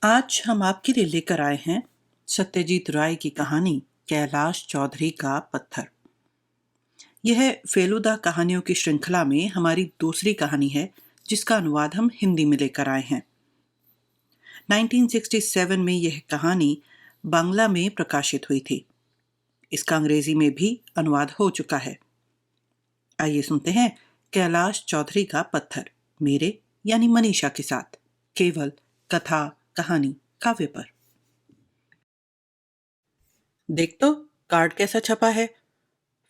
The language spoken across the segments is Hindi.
आज हम आपके लिए लेकर आए हैं सत्यजीत राय की कहानी कैलाश चौधरी का पत्थर। यह फेलुदा कहानियों की श्रृंखला में हमारी दूसरी कहानी है जिसका अनुवाद हम हिंदी में लेकर आए हैं। 1967 में यह कहानी बांग्ला में प्रकाशित हुई थी। इसका अंग्रेजी में भी अनुवाद हो चुका है। आइए सुनते हैं कैलाश चौधरी का पत्थर मेरे यानी मनीषा के साथ, केवल कथा कहानी काव्य पर। देख तो कार्ड कैसा छपा है।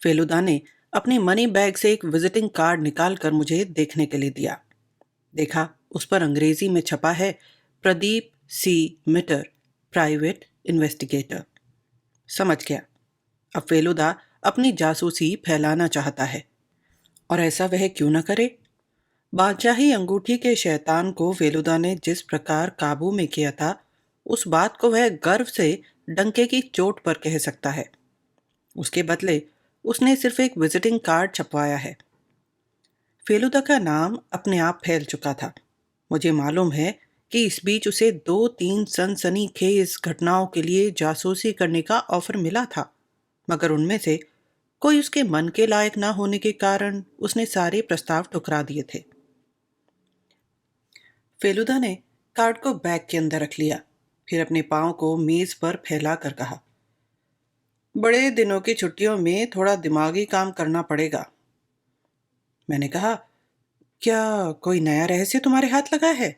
फेलुदा ने अपनी मनी बैग से एक विजिटिंग कार्ड निकालकर मुझे देखने के लिए दिया। देखा, उस पर अंग्रेजी में छपा है, प्रदीप सी मिटर, प्राइवेट इन्वेस्टिगेटर। समझ गया, अब फेलुदा अपनी जासूसी फैलाना चाहता है, और ऐसा वह क्यों न करे। बादशाही अंगूठी के शैतान को फेलुदा ने जिस प्रकार काबू में किया था, उस बात को वह गर्व से डंके की चोट पर कह सकता है। उसके बदले उसने सिर्फ एक विजिटिंग कार्ड छपवाया है। फेलुदा का नाम अपने आप फैल चुका था। मुझे मालूम है कि इस बीच उसे 2-3 सनसनीखेज घटनाओं के लिए जासूसी करने का ऑफर मिला था, मगर उनमें से कोई उसके मन के लायक ना होने के कारण उसने सारे प्रस्ताव ठुकरा दिए थे। फेलुदा ने कार्ड को बैग के अंदर रख लिया, फिर अपने पांव को मेज पर फैला कर कहा, बड़े दिनों की छुट्टियों में थोड़ा दिमागी काम करना पड़ेगा। मैंने कहा, क्या कोई नया रहस्य तुम्हारे हाथ लगा है?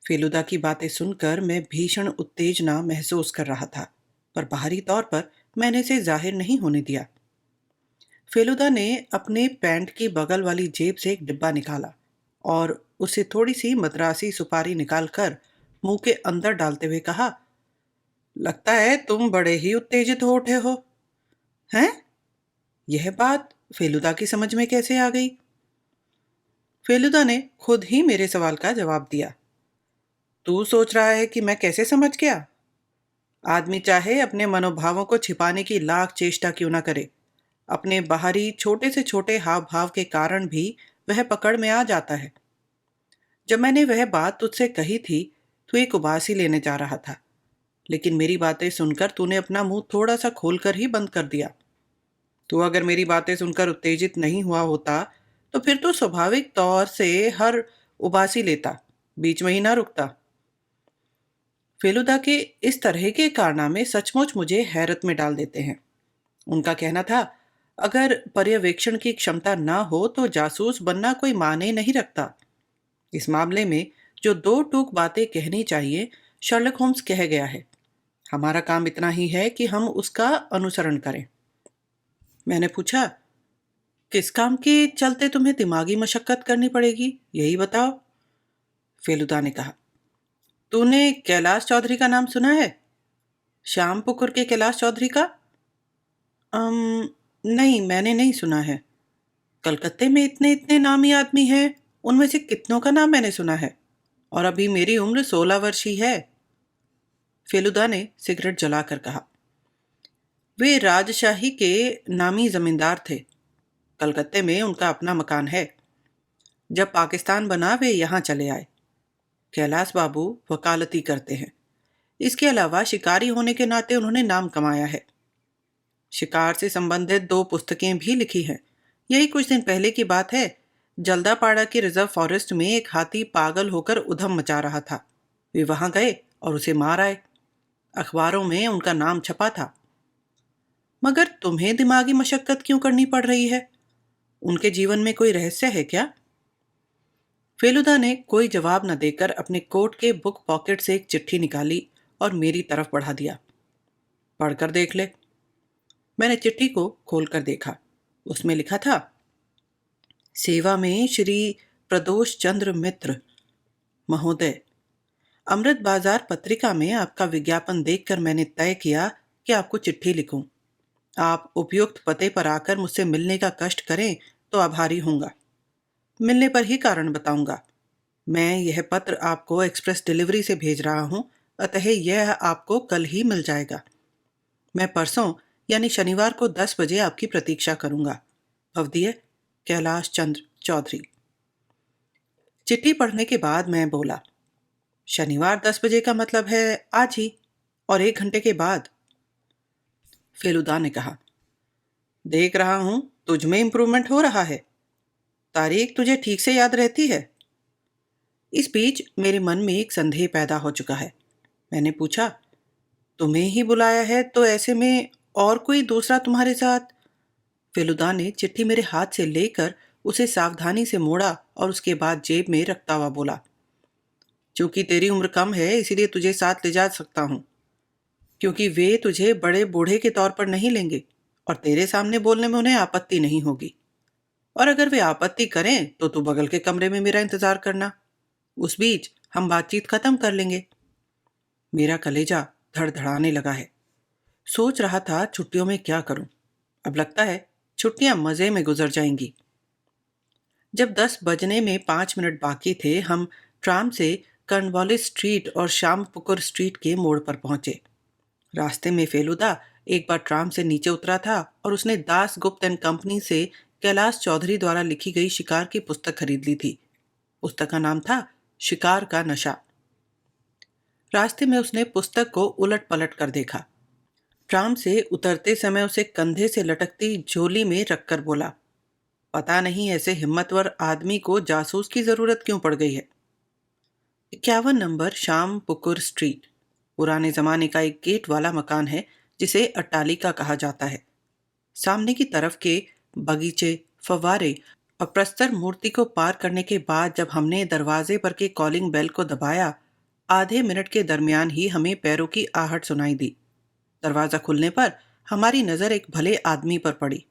फेलुदा की बातें सुनकर मैं भीषण उत्तेजना महसूस कर रहा था, पर बाहरी तौर पर मैंने इसे जाहिर नहीं होने दिया। फेलुदा ने अपने पैंट की बगल वाली जेब से एक डिब्बा निकाला और उसे थोड़ी सी मद्रासी सुपारी निकालकर मुंह के अंदर डालते हुए कहा, लगता है तुम बड़े ही उत्तेजित हो उठे हो। हैं? यह बात फेलुदा की समझ में कैसे आ गई? फेलुदा ने खुद ही मेरे सवाल का जवाब दिया। तू सोच रहा है कि मैं कैसे समझ गया? आदमी चाहे अपने मनोभावों को छिपाने की लाख चेष्टा क्यों ना करे, अपने बाहरी छोटे से छोटे हाव भाव के कारण भी वह पकड़ में आ जाता है। जब मैंने वह बात तुझसे कही थी, तू एक उबासी लेने जा रहा था, लेकिन मेरी बातें सुनकर तूने अपना मुंह थोड़ा सा खोलकर ही बंद कर दिया। तू अगर मेरी बातें सुनकर उत्तेजित नहीं हुआ होता, तो फिर तो स्वाभाविक तौर से हर उबासी लेता, बीच में ही ना रुकता। फेलुदा के इस तरह के कारनामे सचमुच मुझे हैरत में डाल देते हैं। उनका कहना था, अगर पर्यवेक्षण की क्षमता ना हो तो जासूस बनना कोई मायने नहीं रखता। इस मामले में जो दो टूक बातें कहनी चाहिए, शर्लक होम्स कह गया है। हमारा काम इतना ही है कि हम उसका अनुसरण करें। मैंने पूछा, किस काम के चलते तुम्हें दिमागी मशक्कत करनी पड़ेगी, यही बताओ। फेलुदा ने कहा, तूने कैलाश चौधरी का नाम सुना है? श्यामपुकुर के कैलाश चौधरी का? नहीं, मैंने नहीं सुना है। कलकत्ते में इतने इतने नामी आदमी हैं, उनमें से कितनों का नाम मैंने सुना है, और अभी मेरी उम्र 16 वर्ष ही है। फेलुदा ने सिगरेट जलाकर कहा, वे राजशाही के नामी जमींदार थे। कलकत्ते में उनका अपना मकान है। जब पाकिस्तान बना वे यहाँ चले आए। कैलाश बाबू वकालती करते हैं। इसके अलावा शिकारी होने के नाते उन्होंने नाम कमाया है। शिकार से संबंधित 2 पुस्तकें भी लिखी हैं। यही कुछ दिन पहले की बात है। जल्दापाड़ा के रिजर्व फॉरेस्ट में एक हाथी पागल होकर उधम मचा रहा था। वे वहां गए और उसे मार आए। अखबारों में उनका नाम छपा था। मगर तुम्हें दिमागी मशक्कत क्यों करनी पड़ रही है? उनके जीवन में कोई रहस्य है क्या? फेलुदा ने कोई जवाब न देकर अपने कोट के बुक पॉकेट से एक चिट्ठी निकाली और मेरी तरफ बढ़ा दिया। पढ़कर देख ले। मैंने चिट्ठी को खोलकर देखा। उसमें लिखा था, सेवा में श्री प्रदोष चंद्र मित्र महोदय, अमृत बाजार पत्रिका में आपका विज्ञापन देखकर मैंने तय किया कि आपको चिट्ठी लिखूं। आप उपयुक्त पते पर आकर मुझसे मिलने का कष्ट करें तो आभारी होऊंगा। मिलने पर ही कारण बताऊंगा। मैं यह पत्र आपको एक्सप्रेस डिलीवरी से भेज रहा हूं, अतः यह आपको कल ही मिल जाएगा। मैं परसों यानी शनिवार को 10 बजे आपकी प्रतीक्षा करूंगा। भवदीय कैलाश चंद्र चौधरी। चिट्ठी पढ़ने के बाद मैं बोला, शनिवार 10 बजे का मतलब है आज ही, और 1 घंटे के बाद। फेलुदा ने कहा। देख रहा हूं तुझ में इम्प्रूवमेंट हो रहा है। तारीख तुझे ठीक से याद रहती है? इस बीच मेरे मन में एक संदेह पैदा हो चुका है। मैंने पूछा, तुम्हें ही बुलाया है तो ऐसे में और कोई दूसरा तुम्हारे साथ? फेलुदा ने चिट्ठी मेरे हाथ से लेकर उसे सावधानी से मोड़ा और उसके बाद जेब में रखता हुआ बोला, क्योंकि तेरी उम्र कम है इसीलिए तुझे साथ ले जा सकता हूँ, क्योंकि वे तुझे बड़े बूढ़े के तौर पर नहीं लेंगे और तेरे सामने बोलने में उन्हें आपत्ति नहीं होगी। और अगर वे आपत्ति करें तो तू बगल के कमरे में मेरा इंतजार करना। उस बीच हम बातचीत खत्म कर लेंगे। मेरा कलेजा धड़धड़ाने लगा है। सोच रहा था छुट्टियों में क्या करूं। अब लगता है छुट्टियां मजे में गुजर जाएंगी। जब 10 बजने में 5 मिनट बाकी थे, हम ट्राम से कर्नवालिस स्ट्रीट और श्याम पुकुर स्ट्रीट के मोड़ पर पहुंचे। रास्ते में फेलुदा एक बार ट्राम से नीचे उतरा था और उसने दास गुप्त एंड कंपनी से कैलाश चौधरी द्वारा लिखी गई शिकार की पुस्तक खरीद ली थी। पुस्तक का नाम था शिकार का नशा। रास्ते में उसने पुस्तक को उलट पलट कर देखा। ट्राम से उतरते समय उसे कंधे से लटकती झोली में रखकर बोला, पता नहीं ऐसे हिम्मतवर आदमी को जासूस की जरूरत क्यों पड़ गई है। 51 नंबर श्याम पुकुर स्ट्रीट पुराने जमाने का एक गेट वाला मकान है जिसे अट्टालिका कहा जाता है। सामने की तरफ के बगीचे, फव्वारे और प्रस्तर मूर्ति को पार करने के बाद जब हमने दरवाजे पर के कॉलिंग बेल को दबाया, आधे मिनट के दरमियान ही हमें पैरों की आहट सुनाई दी। दरवाजा खुलने पर हमारी नजर एक भले आदमी पर पड़ी।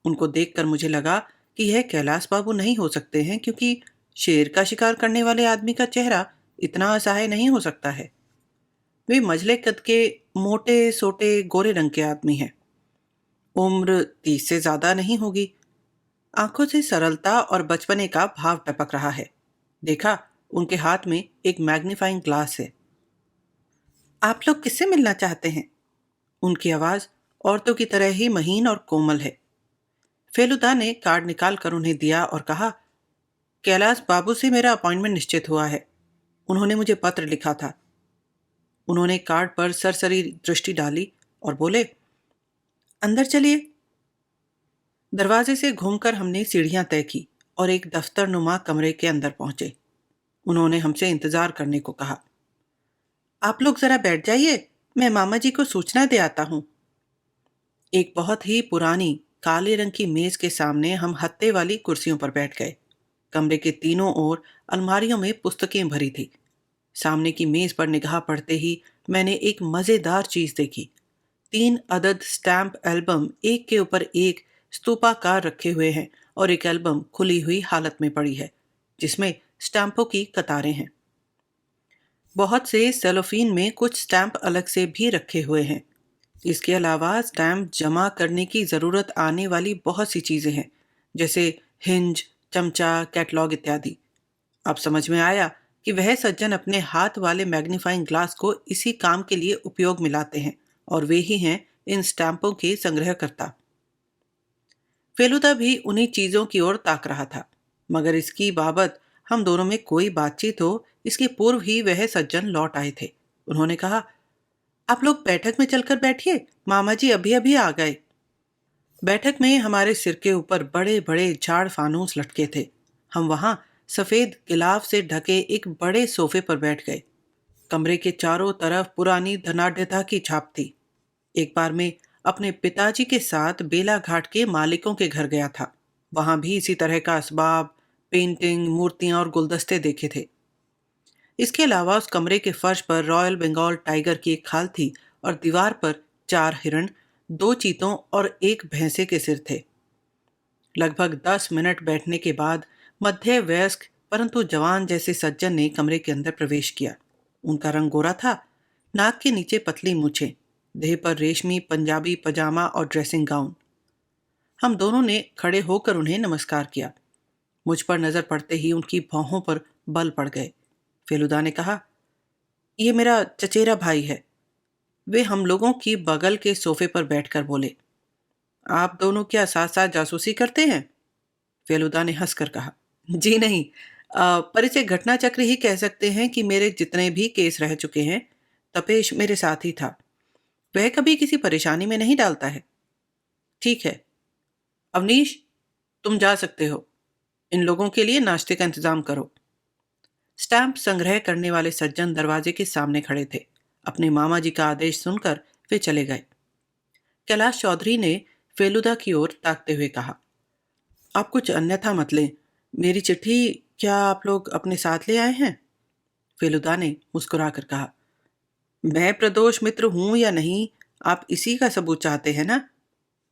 उनको देखकर मुझे लगा कि यह कैलाश बाबू नहीं हो सकते हैं, क्योंकि शेर का शिकार करने वाले आदमी का चेहरा इतना असहाय नहीं हो सकता है। वे मझले कद के, मोटे सोटे गोरे रंग के आदमी हैं। उम्र 30 से ज्यादा नहीं होगी। आंखों से सरलता और बचपने का भाव टपक रहा है। देखा, उनके हाथ में एक मैग्नीफाइंग ग्लास है। आप लोग किससे मिलना चाहते हैं? उनकी आवाज औरतों की तरह ही महीन और कोमल है। फेलुदा ने कार्ड निकाल कर उन्हें दिया और कहा, कैलाश बाबू से मेरा अपॉइंटमेंट निश्चित हुआ है। उन्होंने मुझे पत्र लिखा था। उन्होंने कार्ड पर सरसरी दृष्टि डाली और बोले, अंदर चलिए। दरवाजे से घूमकर हमने सीढ़ियां तय की और एक दफ्तर नुमा कमरे के अंदर पहुंचे। उन्होंने हमसे इंतजार करने को कहा। आप लोग जरा बैठ जाइए, मैं मामा जी को सूचना दे आता हूं। एक बहुत ही पुरानी काले रंग की मेज के सामने हम हत्थे वाली कुर्सियों पर बैठ गए। कमरे के तीनों ओर अलमारियों में पुस्तकें भरी थी। सामने की मेज पर निगाह पड़ते ही मैंने एक मजेदार चीज देखी। 3 अदद स्टैम्प एल्बम एक के ऊपर एक स्तूपाकार रखे हुए हैं और एक एल्बम खुली हुई हालत में पड़ी है जिसमें स्टैंपों की कतारें हैं। बहुत से सेलोफीन में कुछ स्टैंप अलग से भी रखे हुए हैं। इसके अलावा स्टैंप जमा करने की ज़रूरत आने वाली बहुत सी चीज़ें हैं, जैसे हिंज, चमचा, कैटलॉग इत्यादि। अब समझ में आया कि वह सज्जन अपने हाथ वाले मैग्नीफाइंग ग्लास को इसी काम के लिए उपयोग में लाते हैं और वे ही हैं इन स्टैंपों के संग्रहकर्ता। फेलुदा भी उन्हीं चीज़ों की ओर ताक रहा था, मगर इसकी बाबत हम दोनों में कोई बातचीत हो इसके पूर्व ही वह सज्जन लौट आए थे। उन्होंने कहा, आप लोग बैठक में चलकर बैठिए, मामा जी अभी अभी आ गए। बैठक में हमारे सिर के ऊपर बड़े बड़े झाड़ फानूस लटके थे। हम वहां सफेद गिलाफ से ढके एक बड़े सोफे पर बैठ गए। कमरे के चारों तरफ पुरानी धनाढ्यता की छाप थी। एक बार मैं अपने पिताजी के साथ बेला घाट के मालिकों के घर गया था। वहां भी इसी तरह का असबाब, पेंटिंग, मूर्तियां और गुलदस्ते देखे थे। इसके अलावा उस कमरे के फर्श पर रॉयल बंगाल टाइगर की एक खाल थी और दीवार पर 4 हिरण, 2 चीतों और एक भैंसे के सिर थे। लगभग 10 मिनट बैठने के बाद मध्य वयस्क परंतु जवान जैसे सज्जन ने कमरे के अंदर प्रवेश किया। उनका रंग गोरा था, नाक के नीचे पतली मूछें, देह पर रेशमी पंजाबी पजामा और ड्रेसिंग गाउन। हम दोनों ने खड़े होकर उन्हें नमस्कार किया। मुझ पर नजर पड़ते ही उनकी भौहों पर बल पड़ गए। फेलुदा ने कहा, ये मेरा चचेरा भाई है। वे हम लोगों की बगल के सोफे पर बैठकर बोले, आप दोनों क्या साथ साथ जासूसी करते हैं? फेलुदा ने हंसकर कहा, जी नहीं, पर इसे घटना चक्र ही कह सकते हैं कि मेरे जितने भी केस रह चुके हैं, तपेश मेरे साथ ही था। वह कभी किसी परेशानी में नहीं डालता है। ठीक है, अवनीश, तुम जा सकते हो। इन लोगों के लिए नाश्ते का इंतजाम करो। स्टैंप संग्रह करने वाले सज्जन दरवाजे के सामने खड़े थे। अपने मामा जी का आदेश सुनकर वे चले गए। कैलाश चौधरी ने फेलुदा की ओर ताकते हुए कहा, आप कुछ अन्यथा मत लें। मेरी चिट्ठी क्या आप लोग अपने साथ ले आए हैं? फेलुदा ने मुस्कुराकर कहा, मैं प्रदोष मित्र हूं या नहीं, आप इसी का सबूत चाहते हैं ना?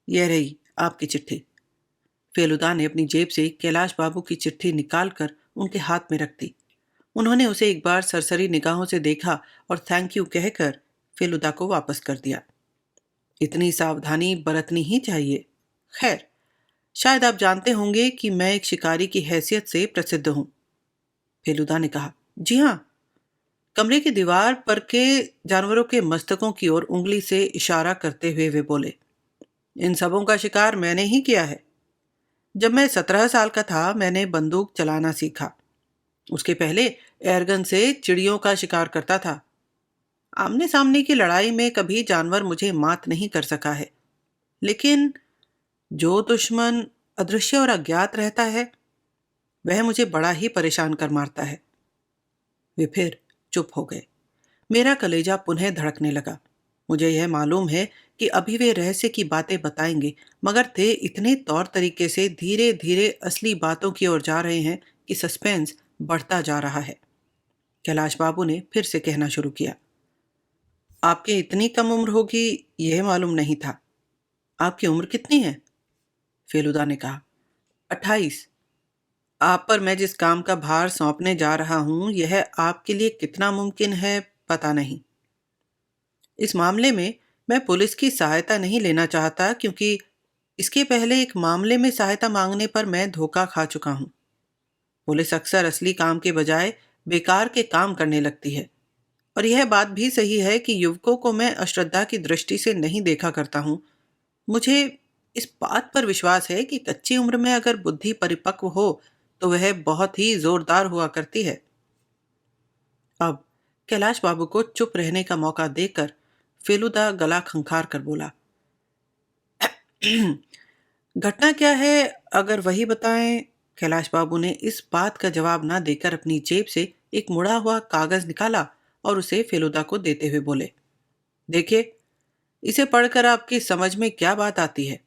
यह रही आपकी चिट्ठी। फेलुदा ने अपनी जेब से कैलाश बाबू की चिट्ठी निकालकर उनके हाथ में रख दी। उन्होंने उसे एक बार सरसरी निगाहों से देखा और थैंक यू कहकर फेलुदा को वापस कर दिया। इतनी सावधानी बरतनी ही चाहिए। खैर, शायद आप जानते होंगे कि मैं एक शिकारी की हैसियत से प्रसिद्ध हूं। फेलुदा ने कहा, जी हाँ। कमरे की दीवार पर के जानवरों के मस्तकों की ओर उंगली से इशारा करते हुए वे बोले, इन सबों का शिकार मैंने ही किया है। जब मैं 17 साल का था, मैंने बंदूक चलाना सीखा। उसके पहले एयरगन से चिड़ियों का शिकार करता था। आमने सामने की लड़ाई में कभी जानवर मुझे मात नहीं कर सका है, लेकिन जो दुश्मन अदृश्य और अज्ञात रहता है, वह मुझे बड़ा ही परेशान कर मारता है। वे फिर चुप हो गए। मेरा कलेजा पुनः धड़कने लगा। मुझे यह मालूम है कि अभी वे रहस्य की बातें बताएंगे, मगर थे इतने तौर तरीके से धीरे धीरे असली बातों की ओर जा रहे हैं कि सस्पेंस बढ़ता जा रहा है। कैलाश बाबू ने फिर से कहना शुरू किया, आपकी इतनी कम उम्र होगी यह मालूम नहीं था। आपकी उम्र कितनी है? फेलुदा ने कहा, 28। आप पर मैं जिस काम का भार सौंपने जा रहा हूं, यह आपके लिए कितना मुमकिन है पता नहीं। इस मामले में मैं पुलिस की सहायता नहीं लेना चाहता, क्योंकि इसके पहले एक मामले में सहायता मांगने पर मैं धोखा खा चुका हूं। पुलिस अक्सर असली काम के बजाय बेकार के काम करने लगती है। और यह बात भी सही है कि युवकों को मैं अश्रद्धा की दृष्टि से नहीं देखा करता हूं। मुझे इस बात पर विश्वास है कि कच्ची उम्र में अगर बुद्धि परिपक्व हो तो वह बहुत ही जोरदार हुआ करती है। अब कैलाश बाबू को चुप रहने का मौका देकर फेलुदा गला खंखार कर बोला, घटना क्या है, अगर वही बताएं। कैलाश बाबू ने इस बात का जवाब ना देकर अपनी जेब से एक मुड़ा हुआ कागज निकाला और उसे फेलुदा को देते हुए बोले, देखिए, इसे पढ़कर आपकी समझ में क्या बात आती है?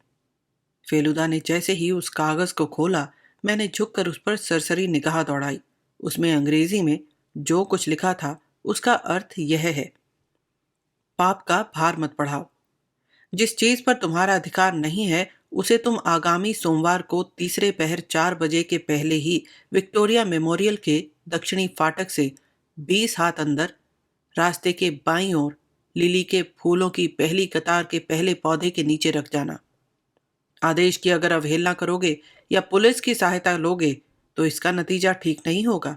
फेलुदा ने जैसे ही उस कागज को खोला, मैंने झुककर उस पर सरसरी निगाह दौड़ाई। उसमें अंग्रेजी में जो कुछ लिखा था उसका अर्थ यह है, पाप का भार मत बढ़ाओ। जिस चीज पर तुम्हारा अधिकार नहीं है, उसे तुम आगामी सोमवार को तीसरे पहर 4 बजे के पहले ही विक्टोरिया मेमोरियल के दक्षिणी फाटक से 20 हाथ अंदर रास्ते के बाईं ओर लिली के फूलों की पहली कतार के पहले पौधे के नीचे रख जाना। आदेश की अगर अवहेलना करोगे या पुलिस की सहायता लोगे तो इसका नतीजा ठीक नहीं होगा।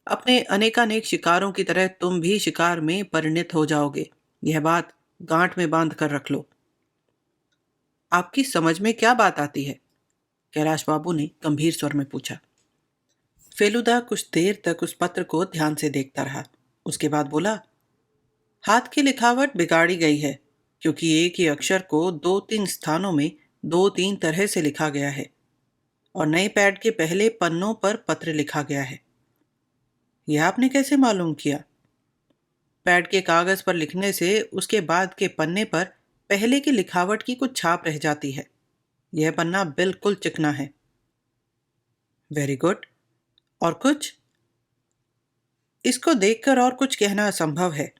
अपने अनेकानेक शिकारों की तरह तुम भी शिकार में परिणत हो जाओगे। यह बात गांठ में बांध कर रख लो। आपकी समझ में क्या बात आती है? कैलाश बाबू ने गंभीर स्वर में पूछा। फेलुदा कुछ देर तक उस पत्र को ध्यान से देखता रहा। उसके बाद बोला, हाथ की लिखावट बिगाड़ी गई है, क्योंकि एक ही अक्षर को 2-3 स्थानों में 2-3 तरह से लिखा गया है और नए पैड के पहले पन्नों पर पत्र लिखा गया है। यह आपने कैसे मालूम किया? पैड के कागज पर लिखने से उसके बाद के पन्ने पर पहले की लिखावट की कुछ छाप रह जाती है। यह पन्ना बिल्कुल चिकना है। Very good. और कुछ? इसको देखकर और कुछ कहना असंभव है।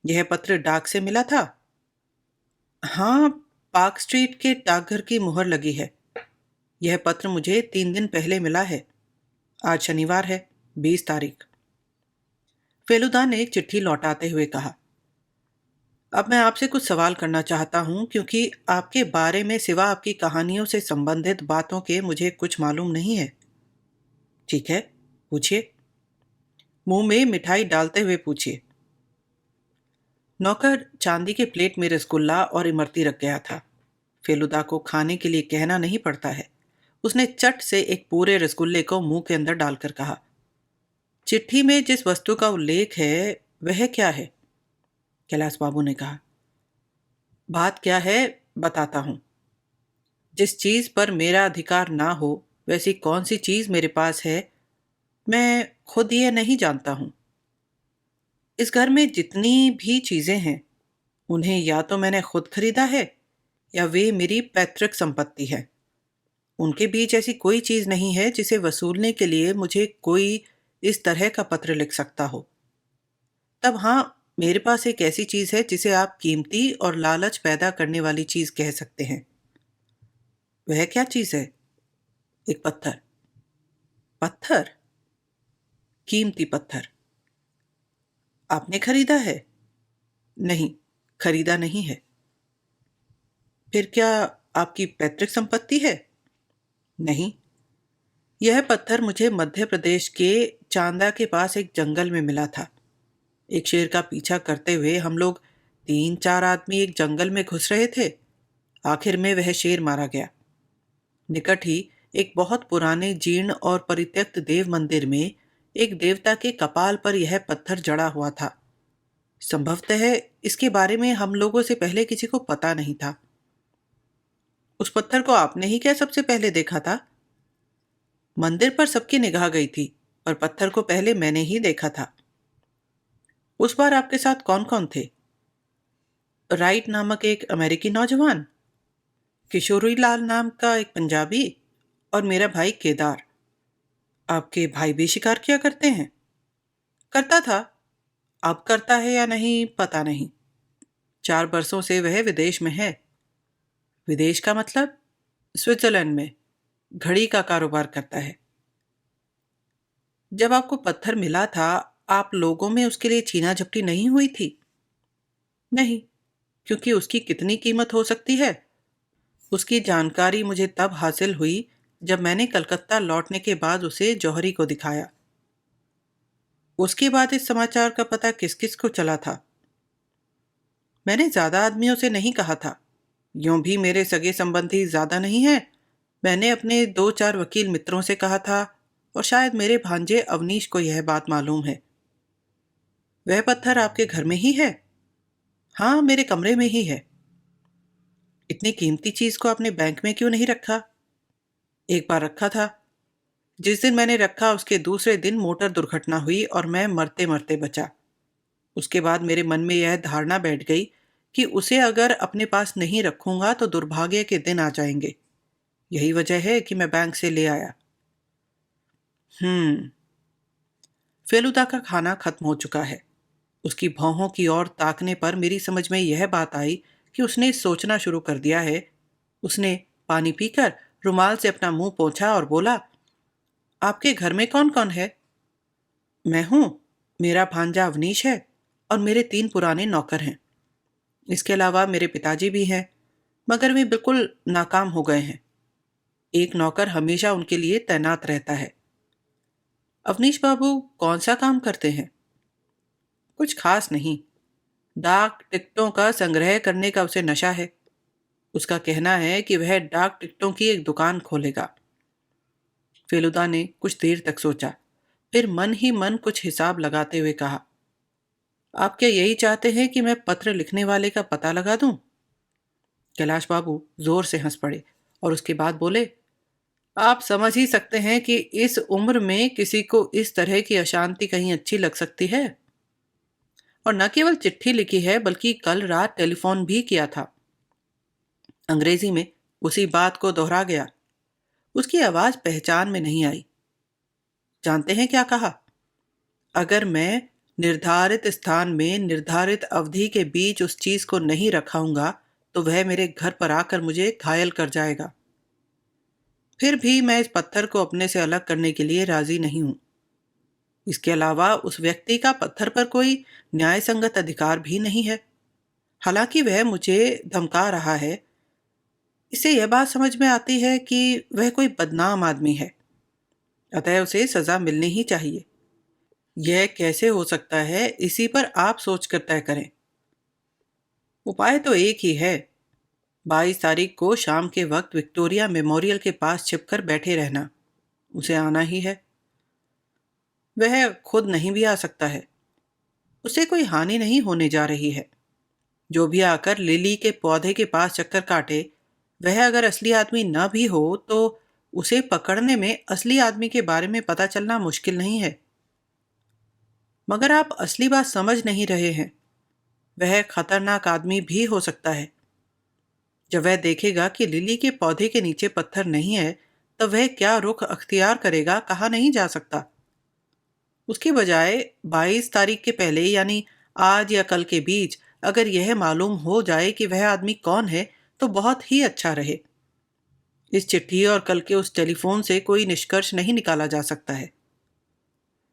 यह पत्र डाक से मिला था? हाँ, पार्क स्ट्रीट के डाकघर की मुहर लगी है। यह पत्र मुझे 3 दिन पहले मिला है। आज शनिवार है, 20 तारीख। फेलुदा ने चिट्ठी लौटाते हुए कहा, अब मैं आपसे कुछ सवाल करना चाहता हूं, क्योंकि आपके बारे में सिवा आपकी कहानियों से संबंधित बातों के मुझे कुछ मालूम नहीं है। ठीक है, पूछिए। मुंह में मिठाई डालते हुए पूछिए। नौकर चांदी के प्लेट में रसगुल्ला और इमरती रख गया था। फेलुदा को खाने के लिए कहना नहीं पड़ता है। उसने चट से एक पूरे रसगुल्ले को मुंह के अंदर डालकर कहा, चिट्ठी में जिस वस्तु का उल्लेख है वह क्या है? कैलाश बाबू ने कहा, बात क्या है बताता हूं। जिस चीज पर मेरा अधिकार ना हो वैसी कौन सी चीज मेरे पास है, मैं खुद ये नहीं जानता हूं। इस घर में जितनी भी चीजें हैं उन्हें या तो मैंने खुद खरीदा है या वे मेरी पैतृक संपत्ति है। उनके बीच ऐसी कोई चीज नहीं है जिसे वसूलने के लिए मुझे कोई इस तरह का पत्र लिख सकता हो। तब हाँ, मेरे पास एक ऐसी चीज है जिसे आप कीमती और लालच पैदा करने वाली चीज कह सकते हैं। वह क्या चीज है? एक पत्थर। पत्थर? कीमती पत्थर। आपने खरीदा है? नहीं, खरीदा नहीं है। फिर क्या आपकी पैतृक संपत्ति है? नहीं। यह पत्थर मुझे मध्य प्रदेश के चांदा के पास एक जंगल में मिला था। एक शेर का पीछा करते हुए हम लोग 3-4 आदमी एक जंगल में घुस रहे थे। आखिर में वह शेर मारा गया। निकट ही एक बहुत पुराने जीर्ण और परित्यक्त देव मंदिर में एक देवता के कपाल पर यह पत्थर जड़ा हुआ था। संभवतः इसके बारे में हम लोगों से पहले किसी को पता नहीं था। उस पत्थर को आपने ही क्या सबसे पहले देखा था? मंदिर पर सबकी निगाह गई थी, पर पत्थर को पहले मैंने ही देखा था। उस बार आपके साथ कौन कौन थे? राइट नामक एक अमेरिकी नौजवान, किशोरी लाल नाम का एक पंजाबी और मेरा भाई केदार। आपके भाई भी शिकार किया करते हैं? करता था। अब करता है या नहीं पता नहीं। 4 बरसों से वह विदेश में है। विदेश का मतलब? स्विट्जरलैंड में घड़ी का कारोबार करता है। जब आपको पत्थर मिला था, आप लोगों में उसके लिए छीना झपटी नहीं हुई थी? नहीं, क्योंकि उसकी कितनी कीमत हो सकती है उसकी जानकारी मुझे तब हासिल हुई जब मैंने कलकत्ता लौटने के बाद उसे जौहरी को दिखाया। उसके बाद इस समाचार का पता किस किस को चला था? मैंने ज्यादा आदमियों से नहीं कहा था। यूं भी मेरे सगे संबंधी ज्यादा नहीं हैं। मैंने अपने 2-4 वकील मित्रों से कहा था और शायद मेरे भांजे अवनीश को यह बात मालूम है। वह पत्थर आपके घर में ही है? हाँ, मेरे कमरे में ही है। इतनी कीमती चीज को आपने बैंक में क्यों नहीं रखा? एक बार रखा था। जिस दिन मैंने रखा उसके दूसरे दिन मोटर दुर्घटना हुई और मैं मरते मरते बचा। उसके बाद मेरे मन में यह धारणा बैठ गई कि उसे अगर अपने पास नहीं रखूंगा तो दुर्भाग्य के दिन आ जाएंगे। यही वजह है कि मैं बैंक से ले आया। हम्म। फेलुदा का खाना खत्म हो चुका है। उसकी भौहों की ओर ताकने पर मेरी समझ में यह बात आई कि उसने सोचना शुरू कर दिया है। उसने पानी पीकर रुमाल से अपना मुंह पोंछा और बोला, आपके घर में कौन कौन है? मैं हूं, मेरा भांजा अवनीश है और मेरे 3 पुराने नौकर हैं। इसके अलावा मेरे पिताजी भी हैं, मगर वे बिल्कुल नाकाम हो गए हैं। एक नौकर हमेशा उनके लिए तैनात रहता है। अवनीश बाबू कौन सा काम करते हैं? कुछ खास नहीं। डाक टिकटों का संग्रह करने का उसे नशा है। उसका कहना है कि वह डाक टिकटों की एक दुकान खोलेगा। फेलुदा ने कुछ देर तक सोचा, फिर मन ही मन कुछ हिसाब लगाते हुए कहा, आप क्या यही चाहते हैं कि मैं पत्र लिखने वाले का पता लगा दूं? कैलाश बाबू जोर से हंस पड़े और उसके बाद बोले, आप समझ ही सकते हैं कि इस उम्र में किसी को इस तरह की अशांति कहीं अच्छी लग सकती है। और न केवल चिट्ठी लिखी है बल्कि कल रात टेलीफोन भी किया था। अंग्रेजी में उसी बात को दोहरा गया। उसकी आवाज पहचान में नहीं आई। जानते हैं क्या कहा? अगर मैं निर्धारित स्थान में निर्धारित अवधि के बीच उस चीज को नहीं रखाऊंगा तो वह मेरे घर पर आकर मुझे घायल कर जाएगा। फिर भी मैं इस पत्थर को अपने से अलग करने के लिए राजी नहीं हूं। इसके अलावा उस व्यक्ति का पत्थर पर कोई न्याय संगत अधिकार भी नहीं है। हालांकि वह मुझे धमका रहा है। इससे यह बात समझ में आती है कि वह कोई बदनाम आदमी है, अतः उसे सजा मिलनी ही चाहिए। यह कैसे हो सकता है, इसी पर आप सोच कर तय करें। उपाय तो एक ही है। 22 तारीख को शाम के वक्त विक्टोरिया मेमोरियल के पास छिपकर बैठे रहना। उसे आना ही है। वह खुद नहीं भी आ सकता है। उसे कोई हानि नहीं होने जा रही है। जो भी आकर लिली के पौधे के पास चक्कर काटे, वह अगर असली आदमी न भी हो तो उसे पकड़ने में असली आदमी के बारे में पता चलना मुश्किल नहीं है। मगर आप असली बात समझ नहीं रहे हैं। वह खतरनाक आदमी भी हो सकता है। जब वह देखेगा कि लिली के पौधे के नीचे पत्थर नहीं है, तब वह क्या रुख अख्तियार करेगा कहा नहीं जा सकता। उसके बजाय 22 तारीख के पहले यानी आज या कल के बीच अगर यह मालूम हो जाए कि वह आदमी कौन है तो बहुत ही अच्छा रहे। इस चिट्ठी और कल के उस टेलीफोन से कोई निष्कर्ष नहीं निकाला जा सकता है।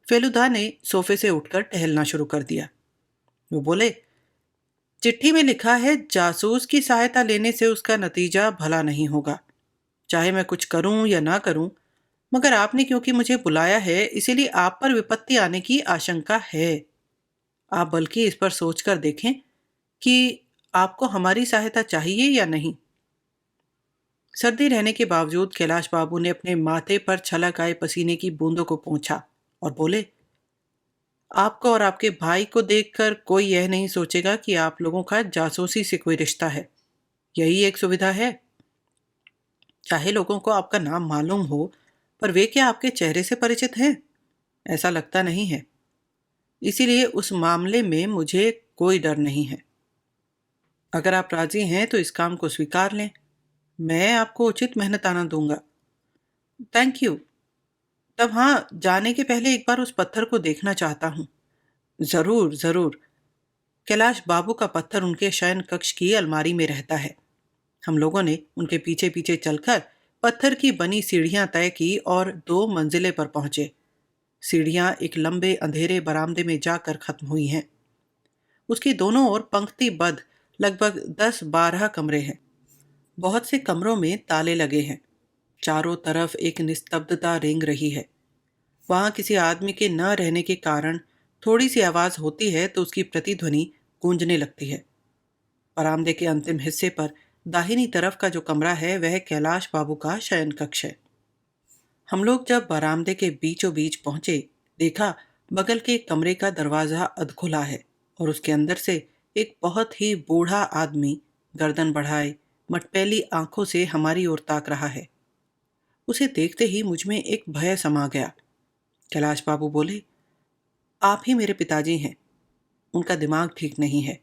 फेलुदा ने सोफे से उठकर टहलना शुरू कर दिया। वो बोले, चिट्ठी में लिखा है जासूस की सहायता लेने से उसका नतीजा भला नहीं होगा। चाहे मैं कुछ करूं या ना करूं, मगर आपने क्योंकि मुझे बुलाया है इसीलिए आप पर विपत्ति आने की आशंका है। आप बल्कि इस पर सोचकर देखें कि आपको हमारी सहायता चाहिए या नहीं। सर्दी रहने के बावजूद कैलाश बाबू ने अपने माथे पर छलक आए पसीने की बूंदों को पोंछा और बोले, आपको और आपके भाई को देखकर कोई यह नहीं सोचेगा कि आप लोगों का जासूसी से कोई रिश्ता है। यही एक सुविधा है। चाहे लोगों को आपका नाम मालूम हो, पर वे क्या आपके चेहरे से परिचित हैं? ऐसा लगता नहीं है। इसीलिए उस मामले में मुझे कोई डर नहीं है। अगर आप राजी हैं तो इस काम को स्वीकार लें। मैं आपको उचित मेहनताना दूंगा। Thank you. तब हाँ, जाने के पहले एक बार उस पत्थर को देखना चाहता हूँ। जरूर जरूर। कैलाश बाबू का पत्थर उनके शयन कक्ष की अलमारी में रहता है। हम लोगों ने उनके पीछे पीछे चलकर पत्थर की बनी सीढ़ियां तय की और 2 मंजिले पर पहुंचे। सीढ़ियां एक लंबे अंधेरे बरामदे में जाकर खत्म हुई हैं। उसके दोनों ओर पंक्तिबद्ध लगभग 10-12 कमरे हैं। बहुत से कमरों में ताले लगे हैं। चारों तरफ एक निस्तब्धता रेंग रही है। वहां किसी आदमी के न रहने के कारण थोड़ी सी आवाज होती है तो उसकी प्रतिध्वनि गूंजने लगती है। बरामदे के अंतिम हिस्से पर दाहिनी तरफ का जो कमरा है वह कैलाश बाबू का शयन कक्ष है। हम लोग जब बरामदे के बीचों बीच पहुंचे, देखा बगल के कमरे का दरवाजा अधखुला है और उसके अंदर से एक बहुत ही बूढ़ा आदमी गर्दन बढ़ाए मटमैली आंखों से हमारी ओर ताक रहा है। उसे देखते ही मुझ में एक भय समा गया। कैलाश बाबू बोले, आप ही मेरे पिताजी हैं। उनका दिमाग ठीक नहीं है।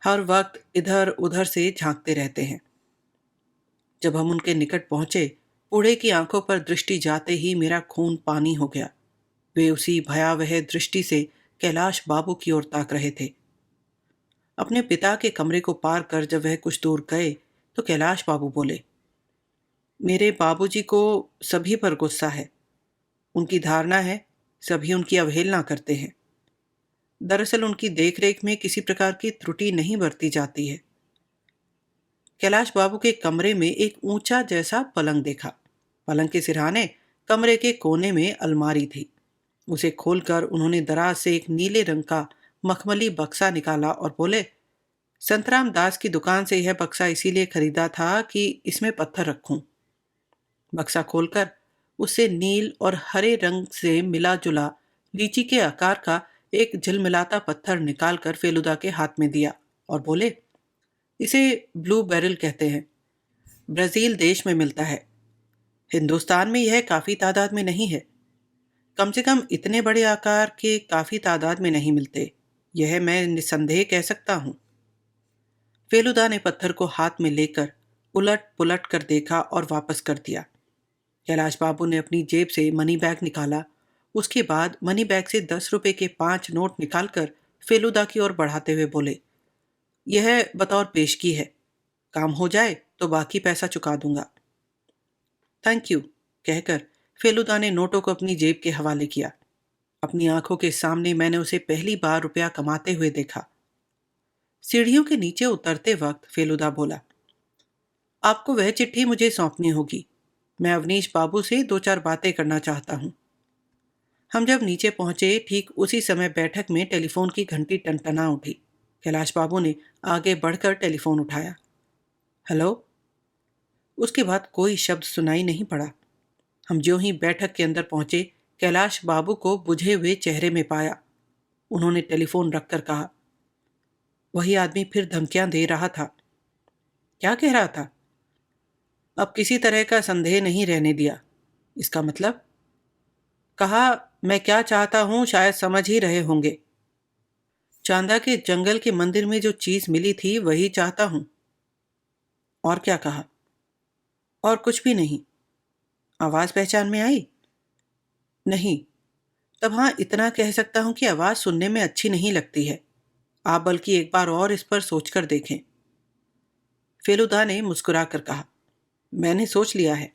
हर वक्त इधर उधर से झांकते रहते हैं। जब हम उनके निकट पहुंचे, बूढ़े की आंखों पर दृष्टि जाते ही मेरा खून पानी हो गया। वे उसी भयावह दृष्टि से कैलाश बाबू की ओर ताक रहे थे। अपने पिता के कमरे को पार कर जब वह कुछ दूर गए तो कैलाश बाबू बोले, मेरे बाबूजी को सभी पर गुस्सा है। उनकी धारणा है सभी उनकी अवहेलना करते हैं। दरअसल उनकी देखरेख में किसी प्रकार की त्रुटि नहीं बरती जाती है। कैलाश बाबू के कमरे में एक ऊंचा जैसा पलंग देखा। पलंग के सिरहाने कमरे के कोने में अलमारी थी। उसे खोलकर उन्होंने दराज से एक नीले रंग का मखमली बक्सा निकाला और बोले, संतराम दास की दुकान से यह बक्सा इसीलिए खरीदा था कि इसमें पत्थर रखूं। बक्सा खोलकर उससे नील और हरे रंग से मिला जुला लीची के आकार का एक झिलमिलाता पत्थर निकालकर फेलुदा के हाथ में दिया और बोले, इसे ब्लू बेरिल कहते हैं। ब्राजील देश में मिलता है। हिंदुस्तान में यह काफी तादाद में नहीं है। कम से कम इतने बड़े आकार के काफी तादाद में नहीं मिलते, यह मैं निसंदेह कह सकता हूं। फेलुदा ने पत्थर को हाथ में लेकर उलट पुलट कर देखा और वापस कर दिया। कैलाश बाबू ने अपनी जेब से मनी बैग निकाला। उसके बाद मनी बैग से 10 रुपए के 5 नोट निकालकर फेलुदा की ओर बढ़ाते हुए बोले, यह बतौर पेशगी है। काम हो जाए तो बाकी पैसा चुका दूंगा। थैंक यू कहकर फेलुदा ने नोटों को अपनी जेब के हवाले किया। अपनी आंखों के सामने मैंने उसे पहली बार रुपया कमाते हुए देखा। सीढ़ियों के नीचे उतरते वक्त फेलुदा बोला, आपको वह चिट्ठी मुझे सौंपनी होगी। मैं अवनीश बाबू से 2-4 बातें करना चाहता हूँ। हम जब नीचे पहुंचे ठीक उसी समय बैठक में टेलीफोन की घंटी टनटना उठी। कैलाश बाबू ने आगे बढ़कर टेलीफोन उठाया। हेलो। उसके बाद कोई शब्द सुनाई नहीं पड़ा। हम ज्यों ही बैठक के अंदर पहुंचे, कैलाश बाबू को बुझे हुए चेहरे में पाया। उन्होंने टेलीफोन रखकर कहा, वही आदमी फिर धमकियां दे रहा था। क्या कह रहा था? अब किसी तरह का संदेह नहीं रहने दिया। इसका मतलब? कहा, मैं क्या चाहता हूं शायद समझ ही रहे होंगे। चांदा के जंगल के मंदिर में जो चीज मिली थी वही चाहता हूं। और क्या कहा? और कुछ भी नहीं। आवाज पहचान में आई? नहीं। तब हाँ, इतना कह सकता हूं कि आवाज सुनने में अच्छी नहीं लगती है। आप बल्कि एक बार और इस पर सोचकर देखें। फेलुदा ने मुस्कुराकर कहा, मैंने सोच लिया है।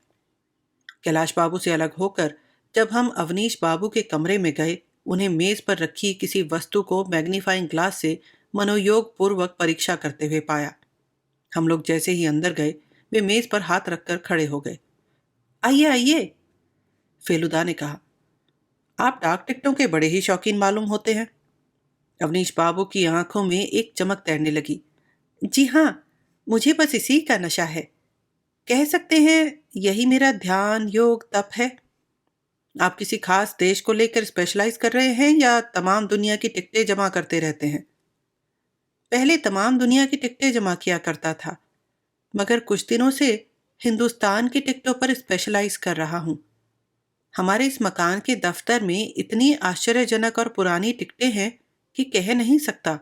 कैलाश बाबू से अलग होकर जब हम अवनीश बाबू के कमरे में गए, उन्हें मेज पर रखी किसी वस्तु को मैग्नीफाइंग ग्लास से मनोयोग पूर्वक परीक्षा करते हुए पाया। हम लोग जैसे ही अंदर गए, वे मेज पर हाथ रखकर खड़े हो गए। आइए आइए, फेलुदा ने कहा, आप डाक टिकटों के बड़े ही शौकीन मालूम होते हैं। अवनीश बाबू की आंखों में एक चमक तैरने लगी। जी हाँ, मुझे बस इसी का नशा है। कह सकते हैं यही मेरा ध्यान योग तप है। आप किसी खास देश को लेकर स्पेशलाइज कर रहे हैं या तमाम दुनिया की टिकटें जमा करते रहते हैं? पहले तमाम दुनिया की टिकटें जमा किया करता था, मगर कुछ दिनों से हिंदुस्तान की टिकटों पर स्पेशलाइज कर रहा हूँ। हमारे इस मकान के दफ्तर में इतनी आश्चर्यजनक और पुरानी टिकटें हैं कि कह नहीं सकता।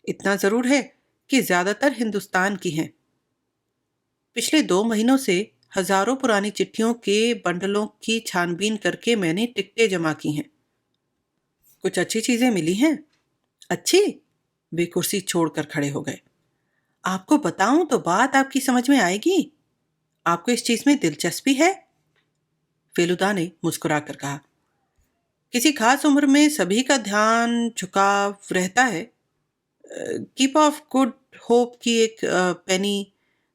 इतना जरूर है कि ज्यादातर हिंदुस्तान की हैं। पिछले 2 महीनों से हजारों पुरानी चिट्ठियों के बंडलों की छानबीन करके मैंने टिकटें जमा की हैं। कुछ अच्छी चीजें मिली हैं। अच्छी? वे कुर्सी छोड़कर खड़े हो गए। आपको बताऊं तो बात आपकी समझ में आएगी। आपको इस चीज में दिलचस्पी है? फेलुदा ने मुस्कुराकर कहा, किसी खास उम्र में सभी का ध्यान झुकाव रहता है। कीप ऑफ गुड होप की एक पेनी,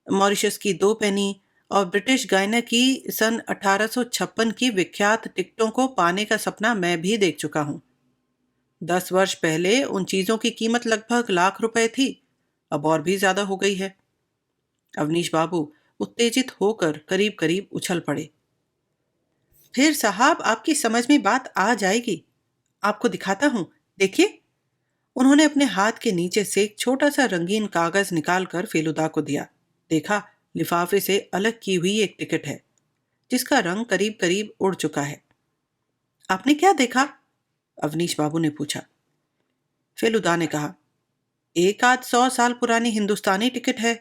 मॉरिशस की 2 पेनी और ब्रिटिश गायना की सन 1856 की विख्यात टिकटों को पाने का सपना मैं भी देख चुका हूँ। 10 वर्ष पहले उन चीजों की कीमत लगभग लाख रुपए थी। अब और भी ज्यादा हो गई है। अवनीश बाबू उत्तेजित होकर करीब करीब उछल पड़े। फिर साहब, आपकी समझ में बात आ जाएगी। आपको दिखाता हूं, देखिए। उन्होंने अपने हाथ के नीचे से एक छोटा सा रंगीन कागज निकालकर फेलुदा को दिया। देखा, लिफाफे से अलग की हुई एक टिकट है जिसका रंग करीब करीब उड़ चुका है। आपने क्या देखा? अवनीश बाबू ने पूछा। फेलुदा ने कहा, एक आध 100 साल पुरानी हिंदुस्तानी टिकट है।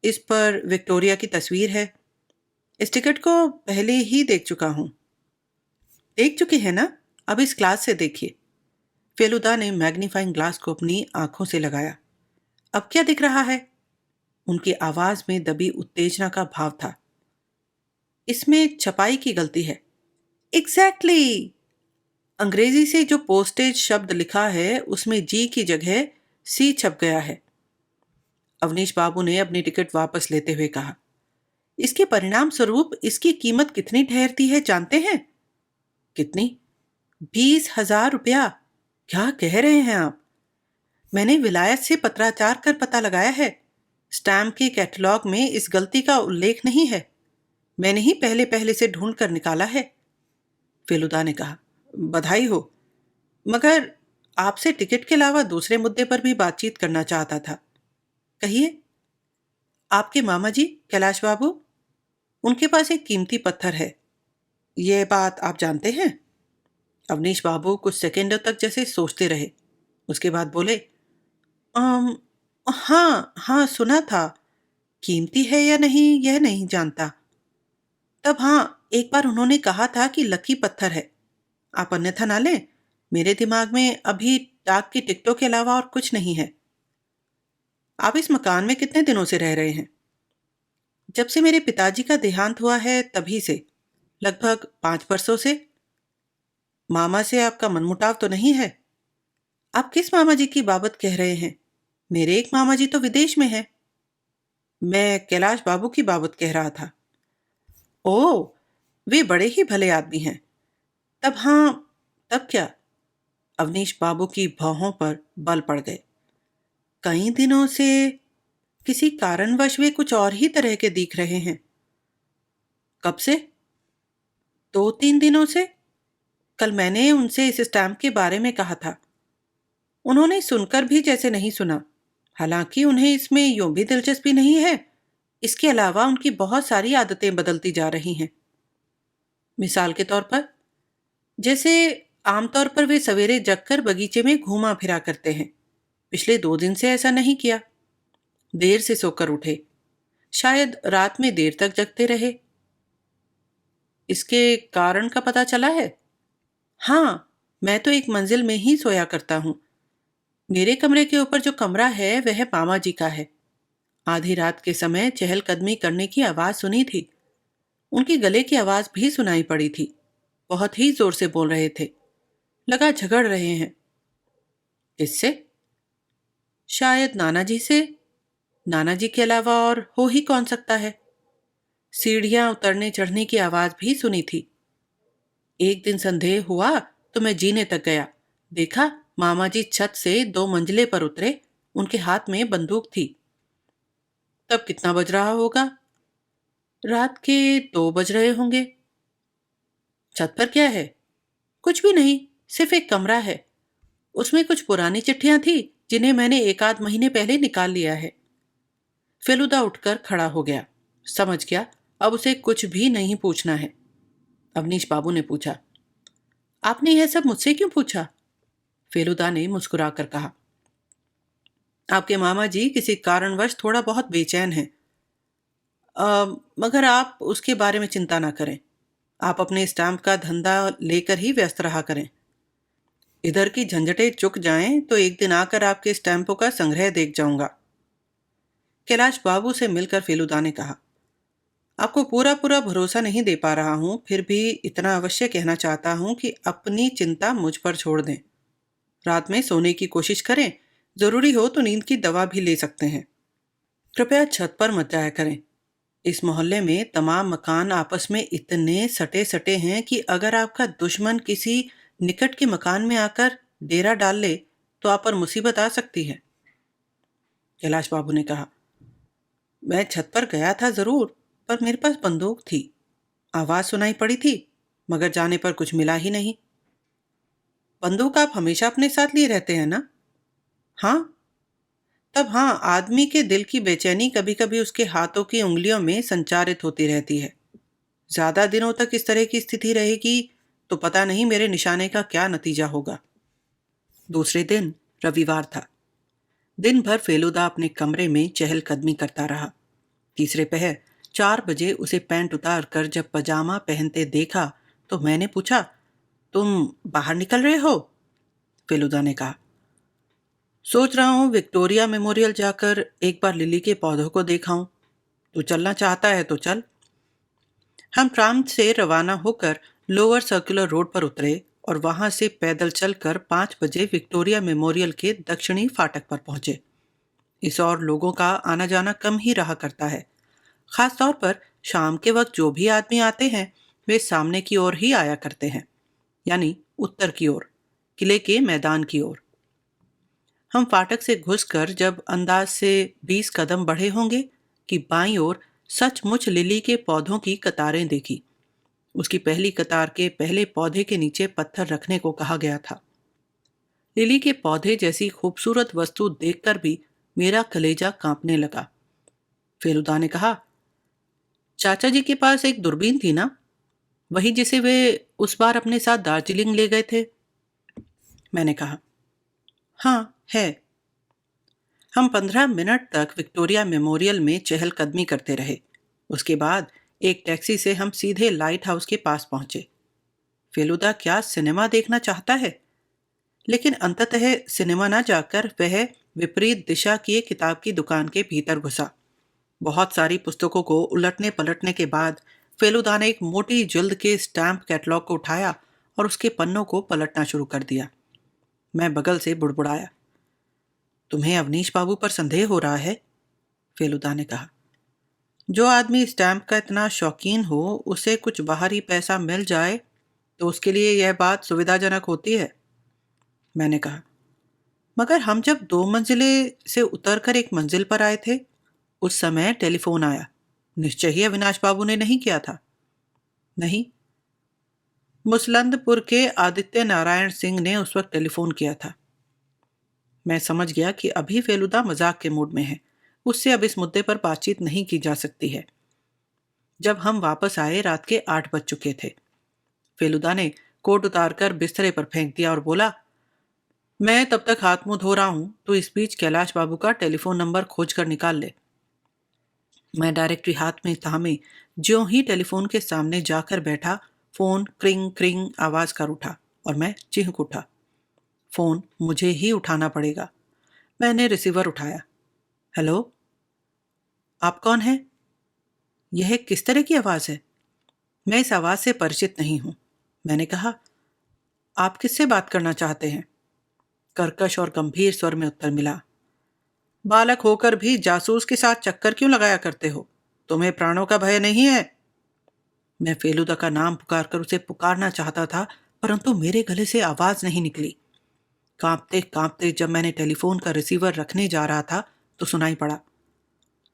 इस पर विक्टोरिया की तस्वीर है। इस टिकट को पहले ही देख चुका हूं। देख चुके हैं ना? अब इस ग्लास से देखिए। फेलुदा ने मैग्नीफाइंग ग्लास को अपनी आंखों से लगाया। अब क्या दिख रहा है? उनकी आवाज में दबी उत्तेजना का भाव था। इसमें छपाई की गलती है। Exactly exactly! अंग्रेजी से जो पोस्टेज शब्द लिखा है उसमें जी की जगह सी छप गया है। अवनीश बाबू ने अपनी टिकट वापस लेते हुए कहा, इसके परिणाम स्वरूप इसकी कीमत कितनी ठहरती है जानते हैं? कितनी? 20,000 रुपया। क्या कह रहे हैं आप? मैंने विलायत से पत्राचार कर पता लगाया है। स्टैम्प के कैटलॉग में इस गलती का उल्लेख नहीं है। मैंने ही पहले पहले से ढूंढ कर निकाला है। फेलुदा ने कहा, बधाई हो, मगर आपसे टिकट के अलावा दूसरे मुद्दे पर भी बातचीत करना चाहता था। कहिए। आपके मामा जी कैलाश बाबू, उनके पास एक कीमती पत्थर है। यह बात आप जानते हैं? अवनीश बाबू कुछ सेकंडों तक जैसे सोचते रहे। उसके बाद बोले, अम, हाँ हाँ, सुना था। कीमती है या नहीं यह नहीं जानता। तब हाँ, एक बार उन्होंने कहा था कि लकी पत्थर है। आप अन्यथा ना लें। मेरे दिमाग में अभी डाक की टिकटों के अलावा और कुछ नहीं है। आप इस मकान में कितने दिनों से रह रहे हैं? जब से मेरे पिताजी का देहांत हुआ है तभी से। लगभग 5 वर्षों से। मामा से आपका मनमुटाव तो नहीं है? आप किस मामा जी की बाबत कह रहे हैं? मेरे एक मामा जी तो विदेश में हैं। मैं कैलाश बाबू की बाबत कह रहा था। ओह, वे बड़े ही भले आदमी हैं। तब हाँ, तब क्या? अवनीश बाबू की भौहों पर बल पड़ गए। कई दिनों से? किसी कारणवश वे कुछ और ही तरह के दिख रहे हैं। कब से? 2-3 दिनों से। कल मैंने उनसे इस स्टैम्प के बारे में कहा था। उन्होंने सुनकर भी जैसे नहीं सुना। हालांकि उन्हें इसमें यूं भी दिलचस्पी नहीं है। इसके अलावा उनकी बहुत सारी आदतें बदलती जा रही हैं। मिसाल के तौर पर, जैसे आमतौर पर वे सवेरे जगकर बगीचे में घूमा फिरा करते हैं। पिछले 2 दिन से ऐसा नहीं किया। देर से सोकर उठे। शायद रात में देर तक जगते रहे। इसके कारण का पता चला है? हाँ, मैं तो एक मंजिल में ही सोया करता हूँ। मेरे कमरे के ऊपर जो कमरा है वह मामा जी का है। आधी रात के समय चहलकदमी करने की आवाज सुनी थी। उनके गले की आवाज भी सुनाई पड़ी थी। बहुत ही जोर से बोल रहे थे। लगा झगड़ रहे हैं। किससे? शायद नाना जी से। नाना जी के अलावा और हो ही कौन सकता है। सीढ़ियां उतरने चढ़ने की आवाज भी सुनी थी। एक दिन संदेह हुआ तो मैं जीने तक गया। देखा, मामा जी छत से 2 मंजिले पर उतरे। उनके हाथ में बंदूक थी। तब कितना बज रहा होगा? रात के 2 बज रहे होंगे। छत पर क्या है? कुछ भी नहीं, सिर्फ एक कमरा है। उसमें कुछ पुरानी चिट्ठियां थी जिन्हें मैंने 1 आध महीने पहले निकाल लिया है। फेलुदा उठकर खड़ा हो गया। समझ गया अब उसे कुछ भी नहीं पूछना है। अवनीश बाबू ने पूछा, आपने यह सब मुझसे क्यों पूछा? फेलुदा ने मुस्कुराकर कहा, आपके मामा जी किसी कारणवश थोड़ा बहुत बेचैन हैं। मगर आप उसके बारे में चिंता ना करें। आप अपने स्टैम्प का धंधा लेकर ही व्यस्त रहा करें। इधर की झंझटें चुक जाएं तो एक दिन आकर आपके स्टैम्पों का संग्रह देख जाऊंगा। कैलाश बाबू से मिलकर फेलुदा ने कहा, आपको पूरा पूरा भरोसा नहीं दे पा रहा हूं, फिर भी इतना अवश्य कहना चाहता हूं कि अपनी चिंता मुझ पर छोड़ दें। रात में सोने की कोशिश करें। जरूरी हो तो नींद की दवा भी ले सकते हैं। कृपया छत पर मत जाया करें। इस मोहल्ले में तमाम मकान आपस में इतने सटे सटे हैं कि अगर आपका दुश्मन किसी निकट के मकान में आकर डेरा डाल ले तो आप पर मुसीबत आ सकती है। कैलाश बाबू ने कहा, मैं छत पर गया था जरूर, पर मेरे पास बंदूक थी। आवाज सुनाई पड़ी थी, मगर जाने पर कुछ मिला ही नहीं। बंदूक आप हमेशा अपने साथ लिए रहते हैं ना? हाँ। तब हाँ, आदमी के दिल की बेचैनी कभी कभी उसके हाथों की उंगलियों में संचारित होती रहती है। ज्यादा दिनों तक इस तरह की स्थिति रहेगी तो पता नहीं मेरे निशाने का क्या नतीजा होगा। दूसरे दिन रविवार था। दिन भर फेलुदा अपने कमरे में चहलकदमी करता रहा। तीसरे पहर 4 बजे उसे पैंट उतार कर जब पजामा पहनते देखा तो मैंने पूछा, तुम बाहर निकल रहे हो? फेलुदा ने कहा, सोच रहा हूँ विक्टोरिया मेमोरियल जाकर एक बार लिली के पौधों को देखाऊं। तू चलना चाहता है तो चल। हम ट्राम से रवाना होकर लोअर सर्कुलर रोड पर उतरे और वहां से पैदल चलकर 5 बजे विक्टोरिया मेमोरियल के दक्षिणी फाटक पर पहुंचे। इस और लोगों का आना जाना कम ही रहा करता है। खास तौर पर शाम के वक्त जो भी आदमी आते हैं वे सामने की ओर ही आया करते हैं, यानी उत्तर की ओर, किले के मैदान की ओर। हम फाटक से घुसकर जब अंदाज से 20 कदम बढ़े होंगे कि बाईं ओर सचमुच लिली के पौधों की कतारें देखी। उसकी पहली कतार के पहले पौधे के नीचे पत्थर रखने को कहा गया था। लिली के पौधे जैसी खूबसूरत वस्तु देखकर भी मेरा कलेजा कांपने लगा। फेलुदा ने कहा, चाचा जी के पास एक दूरबीन थी ना? वही जिसे वे उस बार अपने साथ दार्जिलिंग ले गए थे। मैंने कहा, हाँ है। हम 15 मिनट तक विक्टोरिया मेमोरियल में चहलकदमी करते रहे। उसके बाद एक टैक्सी से हम सीधे लाइट हाउस के पास पहुंचे। फेलुदा क्या सिनेमा देखना चाहता है, लेकिन अंततः सिनेमा न जाकर वह विपरीत दिशा की एक किताब की दुकान के भीतर घुसा। बहुत सारी पुस्तकों को उलटने पलटने के बाद फेलुदा ने एक मोटी जल्द के स्टैम्प कैटलॉग को उठाया और उसके पन्नों को पलटना शुरू कर दिया। मैं बगल से बुड़बुड़ाया, तुम्हें अवनीश बाबू पर संदेह हो रहा है? फेलुदा ने कहा, जो आदमी स्टैम्प का इतना शौकीन हो उसे कुछ बाहरी पैसा मिल जाए तो उसके लिए यह बात सुविधाजनक होती है। मैंने कहा, मगर हम जब 2 मंजिले से उतरकर एक मंजिल पर आए थे उस समय टेलीफोन आया। निश्चय ही अविनाश बाबू ने नहीं किया था। नहीं, मुसलंदपुर के आदित्य नारायण सिंह ने उस वक्त टेलीफोन किया था। मैं समझ गया कि अभी फेलुदा मजाक के मूड में है। उससे अब इस मुद्दे पर बातचीत नहीं की जा सकती है। जब हम वापस आए रात के 8 बज चुके थे। फेलुदा ने कोट उतारकर बिस्तरे पर फेंक दिया और बोला, मैं तब तक हाथ मुंह धो रहा हूं, तो इस बीच कैलाश बाबू का टेलीफोन नंबर खोज कर निकाल ले। मैं डायरेक्टरी हाथ में थामे ज्यों ही टेलीफोन के सामने जाकर बैठा, फोन क्रिंग क्रिंग आवाज कर उठा और मैं चिढ़ उठा। फोन मुझे ही उठाना पड़ेगा। मैंने रिसीवर उठाया। हेलो, आप कौन हैं? यह किस तरह की आवाज है? मैं इस आवाज से परिचित नहीं हूं। मैंने कहा, आप किससे बात करना चाहते हैं? कर्कश और गंभीर स्वर में उत्तर मिला, बालक होकर भी जासूस के साथ चक्कर क्यों लगाया करते हो? तुम्हें प्राणों का भय नहीं है? मैं फेलुदा का नाम पुकारकर उसे पुकारना चाहता था, परंतु मेरे गले से आवाज नहीं निकली। कांपते कांपते जब मैंने टेलीफोन का रिसीवर रखने जा रहा था तो सुनाई पड़ा,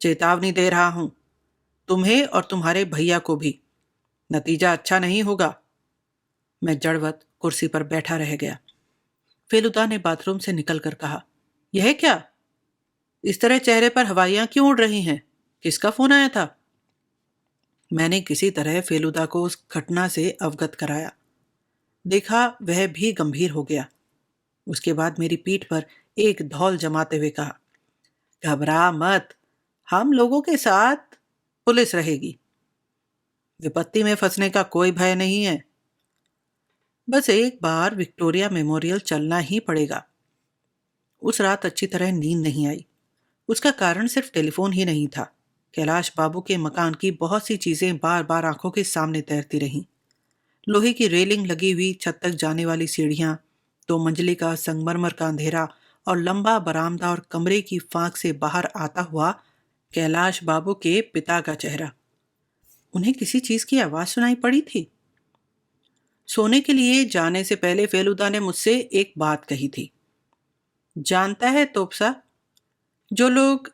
चेतावनी दे रहा हूं, तुम्हें और तुम्हारे भैया को भी। नतीजा अच्छा नहीं होगा। मैं जड़वत कुर्सी पर बैठा रह गया। फेलुदा ने बाथरूम से निकलकर कहा, यह क्या? इस तरह चेहरे पर हवाइयां क्यों उड़ रही हैं? किसका फोन आया था? मैंने किसी तरह फेलुदा को उस घटना से अवगत कराया। देखा वह भी गंभीर हो गया। उसके बाद मेरी पीठ पर एक धौल जमाते हुए कहा, घबरा मत, हम लोगों के साथ पुलिस रहेगी। विपत्ति में फंसने का कोई भय नहीं है। बस एक बार विक्टोरिया मेमोरियल चलना ही पड़ेगा। उस रात अच्छी तरह नींद नहीं आई। उसका कारण सिर्फ टेलीफोन ही नहीं था। कैलाश बाबू के मकान की बहुत सी चीजें बार बार आंखों के सामने तैरती रहीं। लोहे की रेलिंग लगी हुई छत तक जाने वाली सीढ़ियां, 2 मंजिले का संगमरमर का अंधेरा और लंबा बरामदा और कमरे की फांक से बाहर आता हुआ कैलाश बाबू के पिता का चेहरा। उन्हें किसी चीज की आवाज सुनाई पड़ी थी। सोने के लिए जाने से पहले फेलुदा ने मुझसे एक बात कही थी, जानता है तोपसा, जो लोग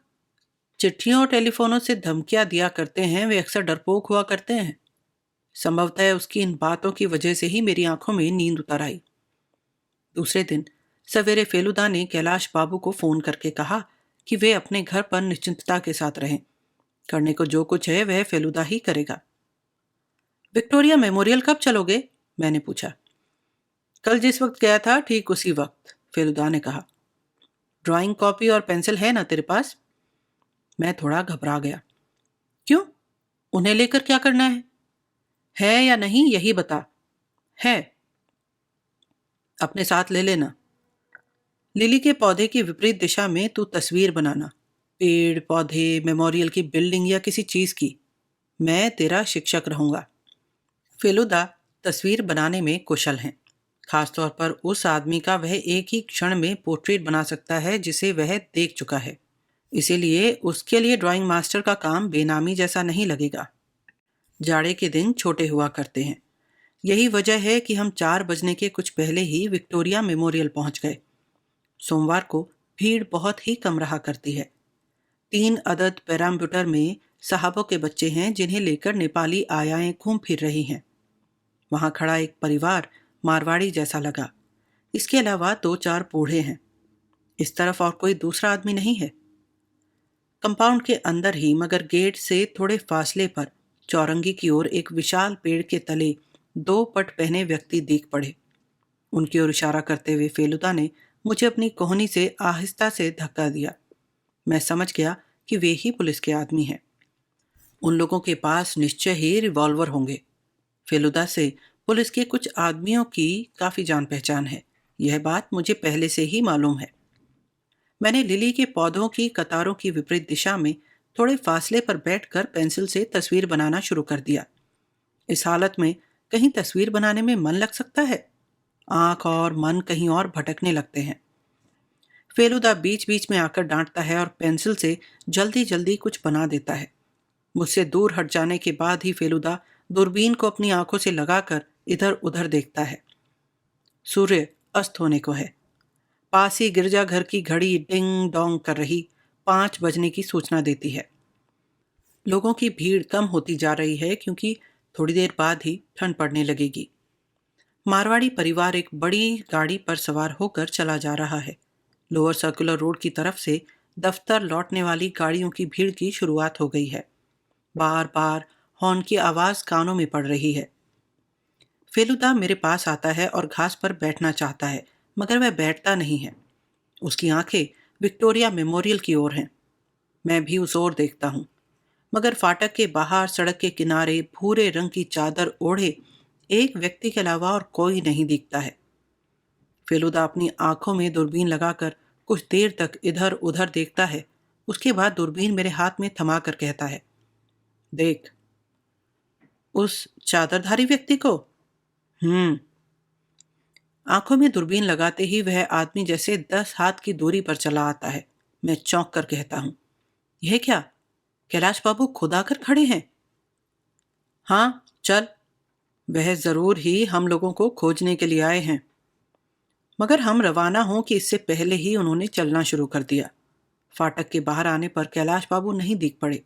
चिट्ठियों और टेलीफोनों से धमकियां दिया करते हैं वे अक्सर डरपोक हुआ करते हैं। संभवतः उसकी इन बातों की वजह से ही मेरी आंखों में नींद उतर आई। दूसरे दिन सवेरे फेलुदा ने कैलाश बाबू को फोन करके कहा कि वे अपने घर पर निश्चिंतता के साथ रहें। करने को जो कुछ है वह फेलुदा ही करेगा। विक्टोरिया मेमोरियल कब चलोगे? मैंने पूछा। कल जिस वक्त गया था ठीक उसी वक्त, फेलुदा ने कहा। ड्राइंग कॉपी और पेंसिल है ना तेरे पास? मैं थोड़ा घबरा गया। क्यों? उन्हें लेकर क्या करना है या नहीं यही बता। है, अपने साथ ले लेना। लिली के पौधे की विपरीत दिशा में तू तस्वीर बनाना, पेड़ पौधे, मेमोरियल की बिल्डिंग या किसी चीज की। मैं तेरा शिक्षक रहूंगा। फेलुदा तस्वीर बनाने में कुशल हैं, खासतौर पर उस आदमी का वह एक ही क्षण में पोर्ट्रेट बना सकता है जिसे वह देख चुका है। इसीलिए उसके लिए ड्राइंग मास्टर का काम बेनामी जैसा नहीं लगेगा। जाड़े के दिन छोटे हुआ करते हैं। यही वजह है कि हम 4 बजने के कुछ पहले ही विक्टोरिया मेमोरियल पहुंच गए। सोमवार को भीड़ बहुत ही कम रहा करती है। 3 अदद पैराम्बूटर में साहबों के बच्चे हैं जिन्हें लेकर नेपाली आयाएं घूम फिर रही हैं। वहां खड़ा एक परिवार मारवाड़ी जैसा लगा। इसके अलावा 2-4 बूढ़े हैं। इस तरफ और कोई दूसरा आदमी नहीं है। कंपाउंड के अंदर ही मगर गेट से थोड़े फासले पर चौरंगी की ओर एक विशाल पेड़ के तले 2 पट पहने व्यक्ति दिख पड़े। उनकी ओर इशारा करते हुए फेलुदा ने मुझे अपनी कोहनी से आहिस्ता से धक्का दिया। मैं समझ गया कि वे ही पुलिस के आदमी हैं। उन लोगों के पास निश्चय ही रिवॉल्वर होंगे। फेलुदा से पुलिस के कुछ आदमियों की काफी जान पहचान है, यह बात मुझे पहले से ही मालूम है। मैंने लिली के पौधों की कतारों की विपरीत दिशा में थोड़े फासले पर बैठकर पेंसिल से तस्वीर बनाना शुरू कर दिया। इस हालत में कहीं तस्वीर बनाने में मन लग सकता है? आंख और मन कहीं और भटकने लगते हैं। फेलुदा बीच बीच में आकर डांटता है और पेंसिल से जल्दी जल्दी कुछ बना देता है। मुझसे दूर हट जाने के बाद ही फेलुदा दूरबीन को अपनी आंखों से लगाकर इधर उधर देखता है। सूर्य अस्त होने को है। पास ही गिरजाघर की घड़ी डिंग डोंग कर रही 5 बजने की सूचना देती है। लोगों की भीड़ कम होती जा रही है क्योंकि थोड़ी देर बाद ही ठंड पड़ने लगेगी। मारवाड़ी परिवार एक बड़ी गाड़ी पर सवार होकर चला जा रहा है। लोअर सर्कुलर रोड की तरफ से दफ्तर लौटने वाली गाड़ियों की भीड़ की शुरुआत हो गई है। बार बार हॉर्न की आवाज कानों में पड़ रही है। फेलुदा मेरे पास आता है और घास पर बैठना चाहता है, मगर वह बैठता नहीं है। उसकी आंखें विक्टोरिया मेमोरियल की ओर हैं। मैं भी उस ओर देखता हूँ, मगर फाटक के बाहर सड़क के किनारे भूरे रंग की चादर ओढ़े एक व्यक्ति के अलावा और कोई नहीं दिखता है। फेलुदा अपनी आंखों में दूरबीन लगाकर कुछ देर तक इधर उधर देखता है। उसके बाद दूरबीन मेरे हाथ में थमा कर कहता है, देख, उस चादरधारी व्यक्ति को। हम्म। आंखों में दूरबीन लगाते ही वह आदमी जैसे 10 हाथ की दूरी पर चला आता है। मैं चौंक कर कहता हूं, यह क्या, कैलाश बाबू खुद आकर खड़े हैं? हाँ, चल, वह जरूर ही हम लोगों को खोजने के लिए आए हैं। मगर हम रवाना हों कि इससे पहले ही उन्होंने चलना शुरू कर दिया। फाटक के बाहर आने पर कैलाश बाबू नहीं दिख पड़े।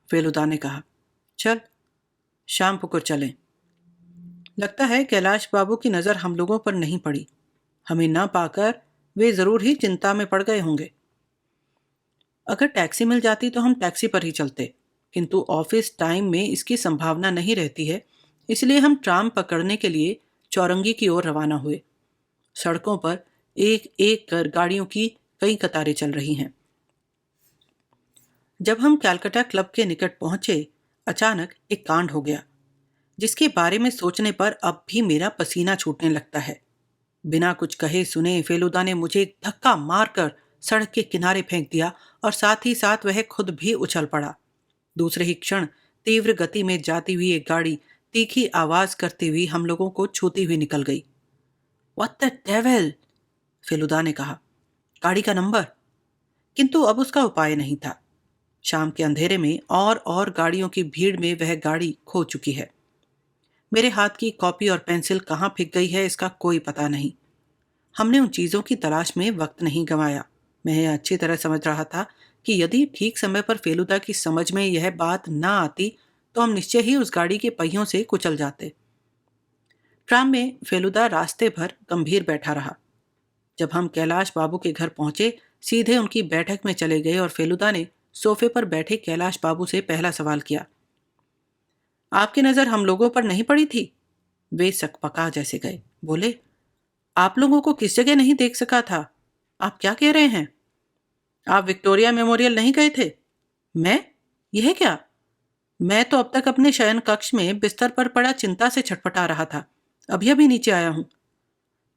फेलुदा ने कहा, चल, शाम को चलें। लगता है कैलाश बाबू की नज़र हम लोगों पर नहीं पड़ी। हमें ना पाकर वे जरूर ही चिंता में पड़ गए होंगे। अगर टैक्सी मिल जाती तो हम टैक्सी पर ही चलते, किंतु ऑफिस टाइम में इसकी संभावना नहीं रहती है, इसलिए हम ट्राम पकड़ने के लिए चौरंगी की ओर रवाना हुए। सड़कों पर एक एक कर गाड़ियों की कई कतारें चल रही हैं। जब हम कैलकाटा क्लब के निकट पहुंचे, अचानक एक कांड हो गया, जिसके बारे में सोचने पर अब भी मेरा पसीना छूटने लगता है। बिना कुछ कहे सुने फेलुदा ने मुझे एक धक्का मारकर सड़क के किनारे फेंक दिया और साथ ही साथ वह खुद भी उछल पड़ा। दूसरे ही क्षण तीव्र गति में जाती हुई एक गाड़ी तीखी आवाज करती हुई हम लोगों को छूती हुई निकल गई। व्हाट द डेविल, फेलुदा ने कहा, गाड़ी का नंबर। किंतु अब उसका उपाय नहीं था। शाम के अंधेरे में और गाड़ियों की भीड़ में वह गाड़ी खो चुकी है। मेरे हाथ की कॉपी और पेंसिल कहाँ फेंक गई है इसका कोई पता नहीं। हमने उन चीज़ों की तलाश में वक्त नहीं गंवाया। मैं यह अच्छी तरह समझ रहा था कि यदि ठीक समय पर फेलुदा की समझ में यह बात ना आती तो हम निश्चय ही उस गाड़ी के पहियों से कुचल जाते। ट्राम में फेलुदा रास्ते भर गंभीर बैठा रहा। जब हम कैलाश बाबू के घर पहुंचे, सीधे उनकी बैठक में चले गए और फेलुदा ने सोफे पर बैठे कैलाश बाबू से पहला सवाल किया, आपकी नज़र हम लोगों पर नहीं पड़ी थी? वे सकपका जैसे गए। बोले, आप लोगों को किस जगह नहीं देख सका था? आप क्या कह रहे हैं? आप विक्टोरिया मेमोरियल नहीं गए थे? मैं? यह क्या? मैं तो अब तक अपने शयन कक्ष में बिस्तर पर पड़ा चिंता से छटपटा रहा था। अभी अभी नीचे आया हूं।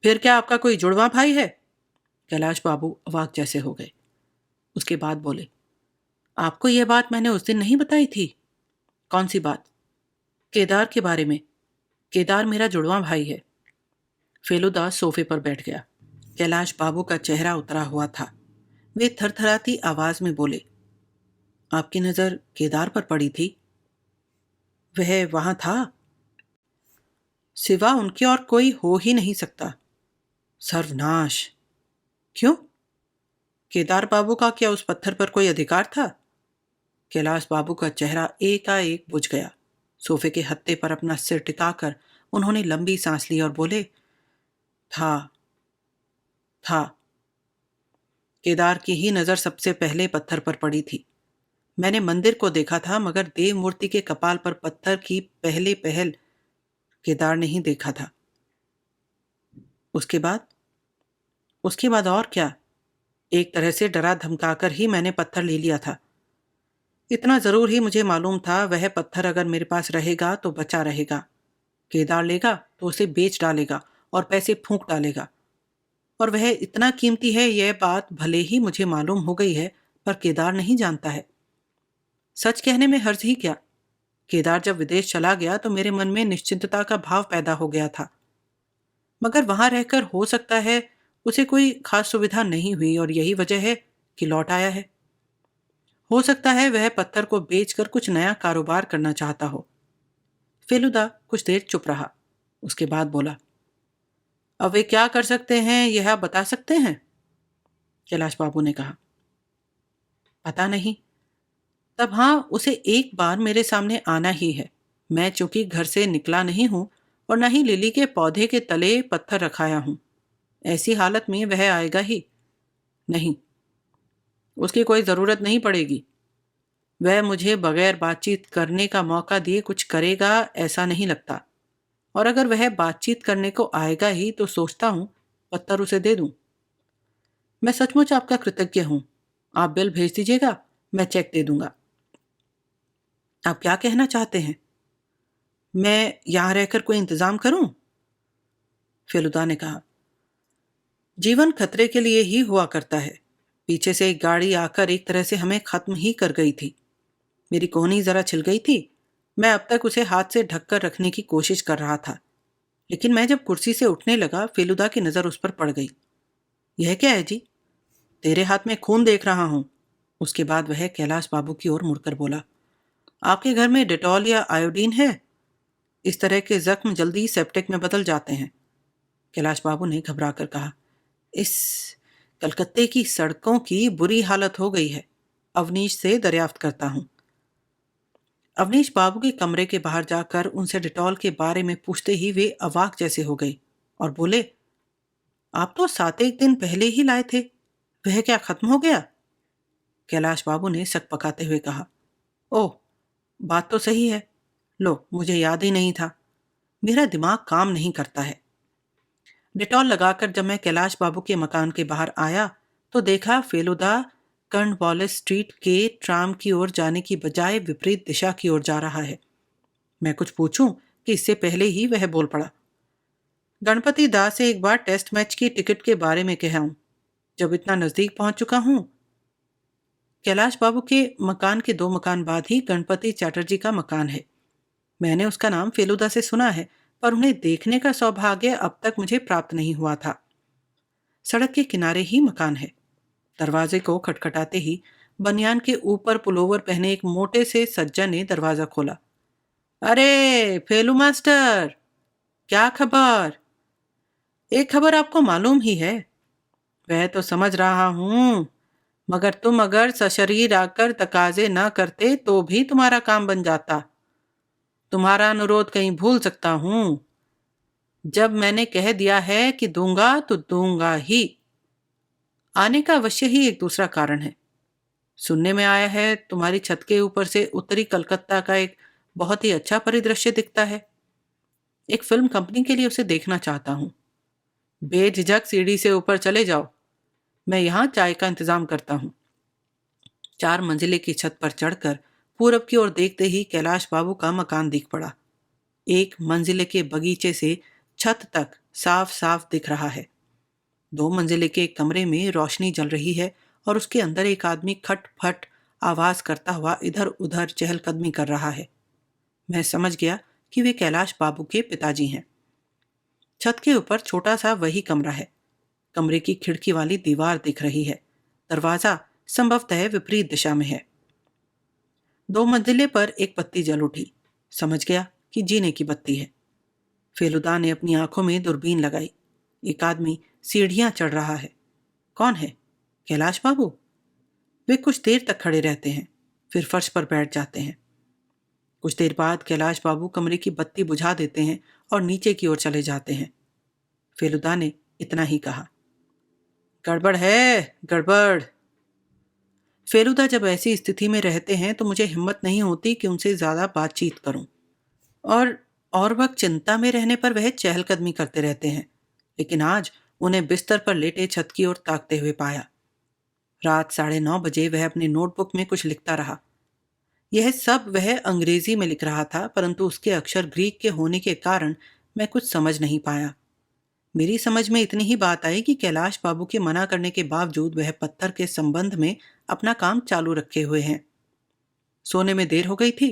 फिर क्या आपका कोई जुड़वा भाई है? कैलाश बाबू अवाक जैसे हो गए। उसके बाद बोले, आपको यह बात मैंने उस दिन नहीं बताई थी? कौन सी बात? केदार के बारे में। केदार मेरा जुड़वा भाई है। फेलुदा सोफे पर बैठ गया। कैलाश बाबू का चेहरा उतरा हुआ था। वे थरथराती आवाज में बोले, आपकी नजर केदार पर पड़ी थी? वह वहां था? सिवा उनके और कोई हो ही नहीं सकता। सर्वनाश! क्यों? केदार बाबू का क्या उस पत्थर पर कोई अधिकार था? कैलाश बाबू का चेहरा एकाएक बुझ गया। सोफे के हत्थे पर अपना सिर टिकाकर उन्होंने लंबी सांस ली और बोले, था था केदार की ही नजर सबसे पहले पत्थर पर पड़ी थी। मैंने मंदिर को देखा था, मगर देव मूर्ति के कपाल पर पत्थर की पहले पहल केदार ने ही देखा था। उसके बाद? उसके बाद और क्या? एक तरह से डरा धमकाकर ही मैंने पत्थर ले लिया था। इतना जरूर ही मुझे मालूम था, वह पत्थर अगर मेरे पास रहेगा तो बचा रहेगा। केदार लेगा तो उसे बेच डालेगा और पैसे फूंक डालेगा। और वह इतना कीमती है, यह बात भले ही मुझे मालूम हो गई है, पर केदार नहीं जानता है। सच कहने में हर्ज ही क्या। केदार जब विदेश चला गया तो मेरे मन में निश्चिंतता का भाव पैदा हो गया था, मगर वहां रहकर हो सकता है उसे कोई खास सुविधा नहीं हुई और यही वजह है कि लौट आया है। हो सकता है वह पत्थर को बेचकर कुछ नया कारोबार करना चाहता हो। फेलुदा कुछ देर चुप रहा। उसके बाद बोला, अब वे क्या कर सकते हैं यह आप बता सकते हैं? कैलाश बाबू ने कहा, पता नहीं। तब हाँ, उसे एक बार मेरे सामने आना ही है। मैं चूंकि घर से निकला नहीं हूं और न ही लिली के पौधे के तले पत्थर रखाया हूं, ऐसी हालत में वह आएगा ही नहीं। उसकी कोई ज़रूरत नहीं पड़ेगी। वह मुझे बगैर बातचीत करने का मौका दिए कुछ करेगा ऐसा नहीं लगता। और अगर वह बातचीत करने को आएगा ही तो सोचता हूं पत्थर उसे दे दूं। मैं सचमुच आपका कृतज्ञ हूं। आप बिल भेज दीजिएगा, मैं चेक दे दूंगा। आप क्या कहना चाहते हैं? मैं यहां रहकर कोई इंतजाम करूं? फेलुदा ने कहा। जीवन खतरे के लिए ही हुआ करता है। पीछे से एक गाड़ी आकर एक तरह से हमें खत्म ही कर गई थी। मेरी कोहनी जरा छिल गई थी। मैं अब तक उसे हाथ से ढककर रखने की कोशिश कर रहा था, लेकिन मैं जब कुर्सी से उठने लगा फेलुदा की नजर उस पर पड़ गई। यह क्या है जी? तेरे हाथ में खून देख रहा हूं। उसके बाद वह कैलाश बाबू की ओर मुड़कर बोला, आपके घर में डेटॉल या आयोडीन है? इस तरह के जख्म जल्दी सेप्टिक में बदल जाते हैं। कैलाश बाबू ने घबरा कर कहा, इस कलकत्ते की सड़कों की बुरी हालत हो गई है। अवनीश से दरियाफ्त करता हूं। अवनीश बाबू के कमरे के बाहर जाकर उनसे डिटॉल के बारे में पूछते ही वे अवाक जैसे हो गए और बोले, आप तो 7 दिन पहले ही लाए थे, वह क्या खत्म हो गया? कैलाश बाबू ने सक पकाते हुए कहा, ओह, बात तो सही है। लो, मुझे याद ही नहीं था। मेरा दिमाग काम नहीं करता है। डिटॉल लगाकर जब मैं कैलाश बाबू के मकान के बाहर आया तो देखा फेलुदा कर्नवालिस स्ट्रीट के ट्राम की ओर जाने की बजाय विपरीत दिशा की ओर जा रहा है। मैं कुछ पूछूं कि इससे पहले ही वह बोल पड़ा, गणपति दास से एक बार टेस्ट मैच की टिकट के बारे में कहा हूं। जब इतना नजदीक पहुंच चुका हूं। कैलाश बाबू के मकान के 2 मकान बाद ही गणपति चैटर्जी का मकान है। मैंने उसका नाम फेलुदा से सुना है, पर उन्हें देखने का सौभाग्य अब तक मुझे प्राप्त नहीं हुआ था। सड़क के किनारे ही मकान है। दरवाजे को खटखटाते ही बनियान के ऊपर पुलोवर पहने एक मोटे से सज्जन ने दरवाजा खोला। अरे फेलू मास्टर, क्या खबर? एक खबर आपको मालूम ही है। वह तो समझ रहा हूं, मगर तुम अगर सशरीर आकर तकाजे न करते तो भी तुम्हारा काम बन जाता। तुम्हारा अनुरोध कहीं भूल सकता हूं। जब मैंने कह दिया है कि दूंगा तो दूंगा ही। आने का अवश्य ही एक दूसरा कारण है। सुनने में आया है तुम्हारी छत के ऊपर से उत्तरी कलकत्ता का एक बहुत ही अच्छा परिदृश्य दिखता है। एक फिल्म कंपनी के लिए उसे देखना चाहता हूं। बेझिझक सीढ़ी से ऊपर चले जाओ, मैं यहां चाय का इंतजाम करता हूं। 4 मंजिले की छत पर चढ़कर पूरब की ओर देखते ही कैलाश बाबू का मकान दिख पड़ा। 1 मंजिले के बगीचे से छत तक साफ साफ दिख रहा है। 2 मंजिले के कमरे में रोशनी जल रही है और उसके अंदर एक आदमी खटफट आवाज करता हुआ इधर उधर चहलकदमी कर रहा है। मैं समझ गया कि वे कैलाश बाबू के पिताजी हैं। छत के ऊपर छोटा सा वही कमरा है। कमरे की खिड़की वाली दीवार दिख रही है। दरवाजा संभवतः विपरीत दिशा में है। 2 मंजिले पर एक बत्ती जल उठी। समझ गया कि जीने की बत्ती है। फेलुदा ने अपनी आंखों में दूरबीन लगाई। एक आदमी सीढ़ियां चढ़ रहा है। कौन है? कैलाश बाबू। वे कुछ देर तक खड़े रहते हैं, फिर फर्श पर बैठ जाते हैं। कुछ देर बाद कैलाश बाबू कमरे की बत्ती बुझा देते हैं और नीचे की ओर चले जाते हैं। फेलुदा ने इतना ही कहा, गड़बड़ है, गड़बड़। फेलुदा जब ऐसी स्थिति में रहते हैं तो मुझे हिम्मत नहीं होती कि उनसे ज्यादा बातचीत करूं। और और वक्त चिंता में रहने पर वह चहलकदमी करते रहते हैं, लेकिन आज उन्हें बिस्तर पर लेटे छत की ओर ताकते हुए पाया। रात 9:30 बजे वह अपनी नोटबुक में कुछ लिखता रहा। यह सब वह अंग्रेजी में लिख रहा था, परंतु उसके अक्षर ग्रीक के होने के कारण मैं कुछ समझ नहीं पाया। मेरी समझ में इतनी ही बात आई कि कैलाश बाबू के मना करने के बावजूद वह पत्थर के संबंध में अपना काम चालू रखे हुए हैं। सोने में देर हो गई थी,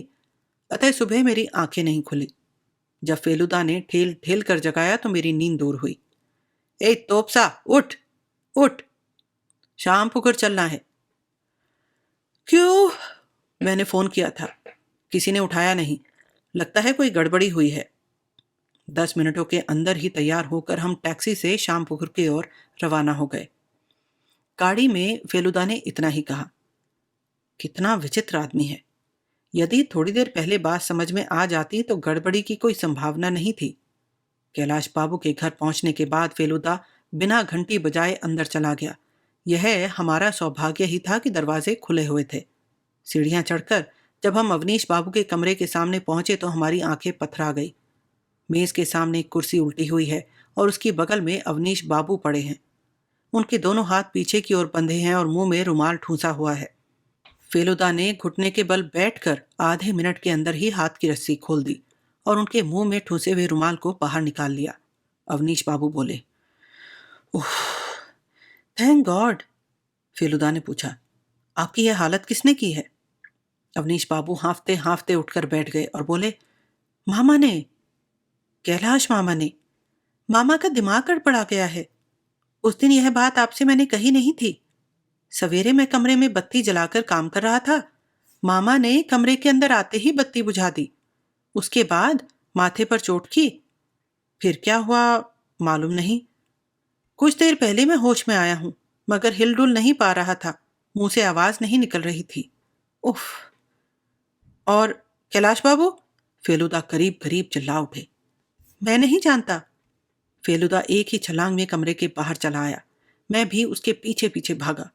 अतः सुबह मेरी आंखें नहीं खुली। जब फेलुदा ने ठेल ठेल कर जगाया तो मेरी नींद दूर हुई। ए तोपसा, उठ उठ, शाम पुकुर चलना है। क्यों? मैंने फोन किया था, किसी ने उठाया नहीं। लगता है कोई गड़बड़ी हुई है। 10 मिनटों के अंदर ही तैयार होकर हम टैक्सी से शामपुकुर की ओर रवाना हो गए। गाड़ी में फेलुदा ने इतना ही कहा, कितना विचित्र आदमी है। यदि थोड़ी देर पहले बात समझ में आ जाती तो गड़बड़ी की कोई संभावना नहीं थी। कैलाश बाबू के घर पहुंचने के बाद फेलुदा बिना घंटी बजाए अंदर चला गया। यह हमारा सौभाग्य ही था कि दरवाजे खुले हुए थे। सीढ़ियां चढ़कर जब हम अवनीश बाबू के कमरे के सामने पहुंचे तो हमारी आंखें पथरा गई। मेज के सामने एक कुर्सी उल्टी हुई है और उसकी बगल में अवनीश बाबू पड़े हैं। उनके दोनों हाथ पीछे की ओर बंधे हैं और मुंह में रुमाल ठूंसा हुआ है। फेलुदा ने घुटने के बल बैठकर आधे मिनट के अंदर ही हाथ की रस्सी खोल दी और उनके मुंह में ठूंसे हुए रुमाल को बाहर निकाल लिया। अवनीश बाबू बोले, ओह, थैंक गॉड। फेलुदा ने पूछा, आपकी यह हालत किसने की है? अवनीश बाबू हांफते हांफते उठकर बैठ गए और बोले, मामा ने, कैलाश मामा ने। मामा का दिमाग गड़बड़ा गया है। उस दिन यह बात आपसे मैंने कही नहीं थी। सवेरे मैं कमरे में बत्ती जलाकर काम कर रहा था। मामा ने कमरे के अंदर आते ही बत्ती बुझा दी। उसके बाद माथे पर चोट की। फिर क्या हुआ मालूम नहीं। कुछ देर पहले मैं होश में आया हूं, मगर हिलडुल नहीं पा रहा था। मुंह से आवाज नहीं निकल रही थी। उफ। और कैलाश बाबू? फेलुदा करीब करीब चिल्ला उठे। मैं नहीं जानता। फेलुदा एक ही छलांग में कमरे के बाहर चला आया। मैं भी उसके पीछे पीछे भागा।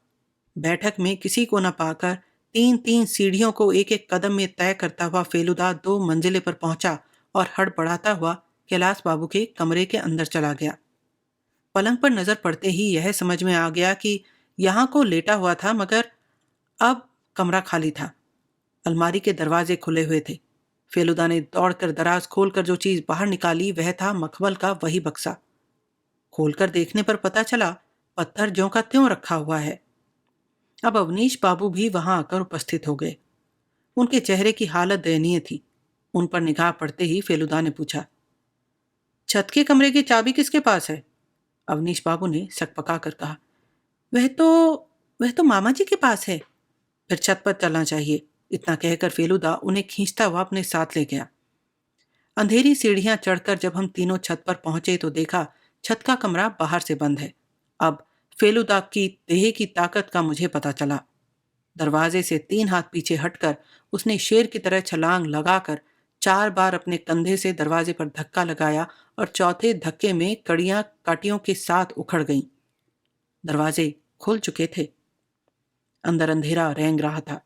बैठक में किसी को न पाकर 3-3 सीढ़ियों को एक एक कदम में तय करता हुआ फेलुदा 2 मंजिले पर पहुंचा और हड़बड़ाता हुआ कैलाश बाबू के कमरे के अंदर चला गया। पलंग पर नजर पड़ते ही यह समझ में आ गया कि यहाँ को लेटा हुआ था, मगर अब कमरा खाली था। अलमारी के दरवाजे खुले हुए थे। फेलुदा ने दौड़कर दराज खोलकर जो चीज बाहर निकाली वह था मखमल का वही बक्सा। खोलकर देखने पर पता चला पत्थर ज्यों का त्यों रखा हुआ है। अब अवनीश बाबू भी वहां आकर उपस्थित हो गए। उनके चेहरे की हालत दयनीय थी। उन पर निगाह पड़ते ही फेलुदा ने पूछा, छत के कमरे की चाबी किसके पास है? अवनीश बाबू ने सकपका कर कहा, वह तो वह तो मामा जी के पास है। फिर छत पर चलना चाहिए। इतना कहकर फेलुदा उन्हें खींचता हुआ अपने साथ ले गया। अंधेरी सीढ़ियां चढ़कर जब हम तीनों छत पर पहुंचे तो देखा छत का कमरा बाहर से बंद है। अब फेलुदा की देह की ताकत का मुझे पता चला। दरवाजे से 3 हाथ पीछे हटकर उसने शेर की तरह छलांग लगाकर 4 बार अपने कंधे से दरवाजे पर धक्का लगाया और चौथे धक्के में कड़ियां काटियों के साथ उखड़ गईं। दरवाजे खुल चुके थे। अंदर अंधेरा रेंग रहा था।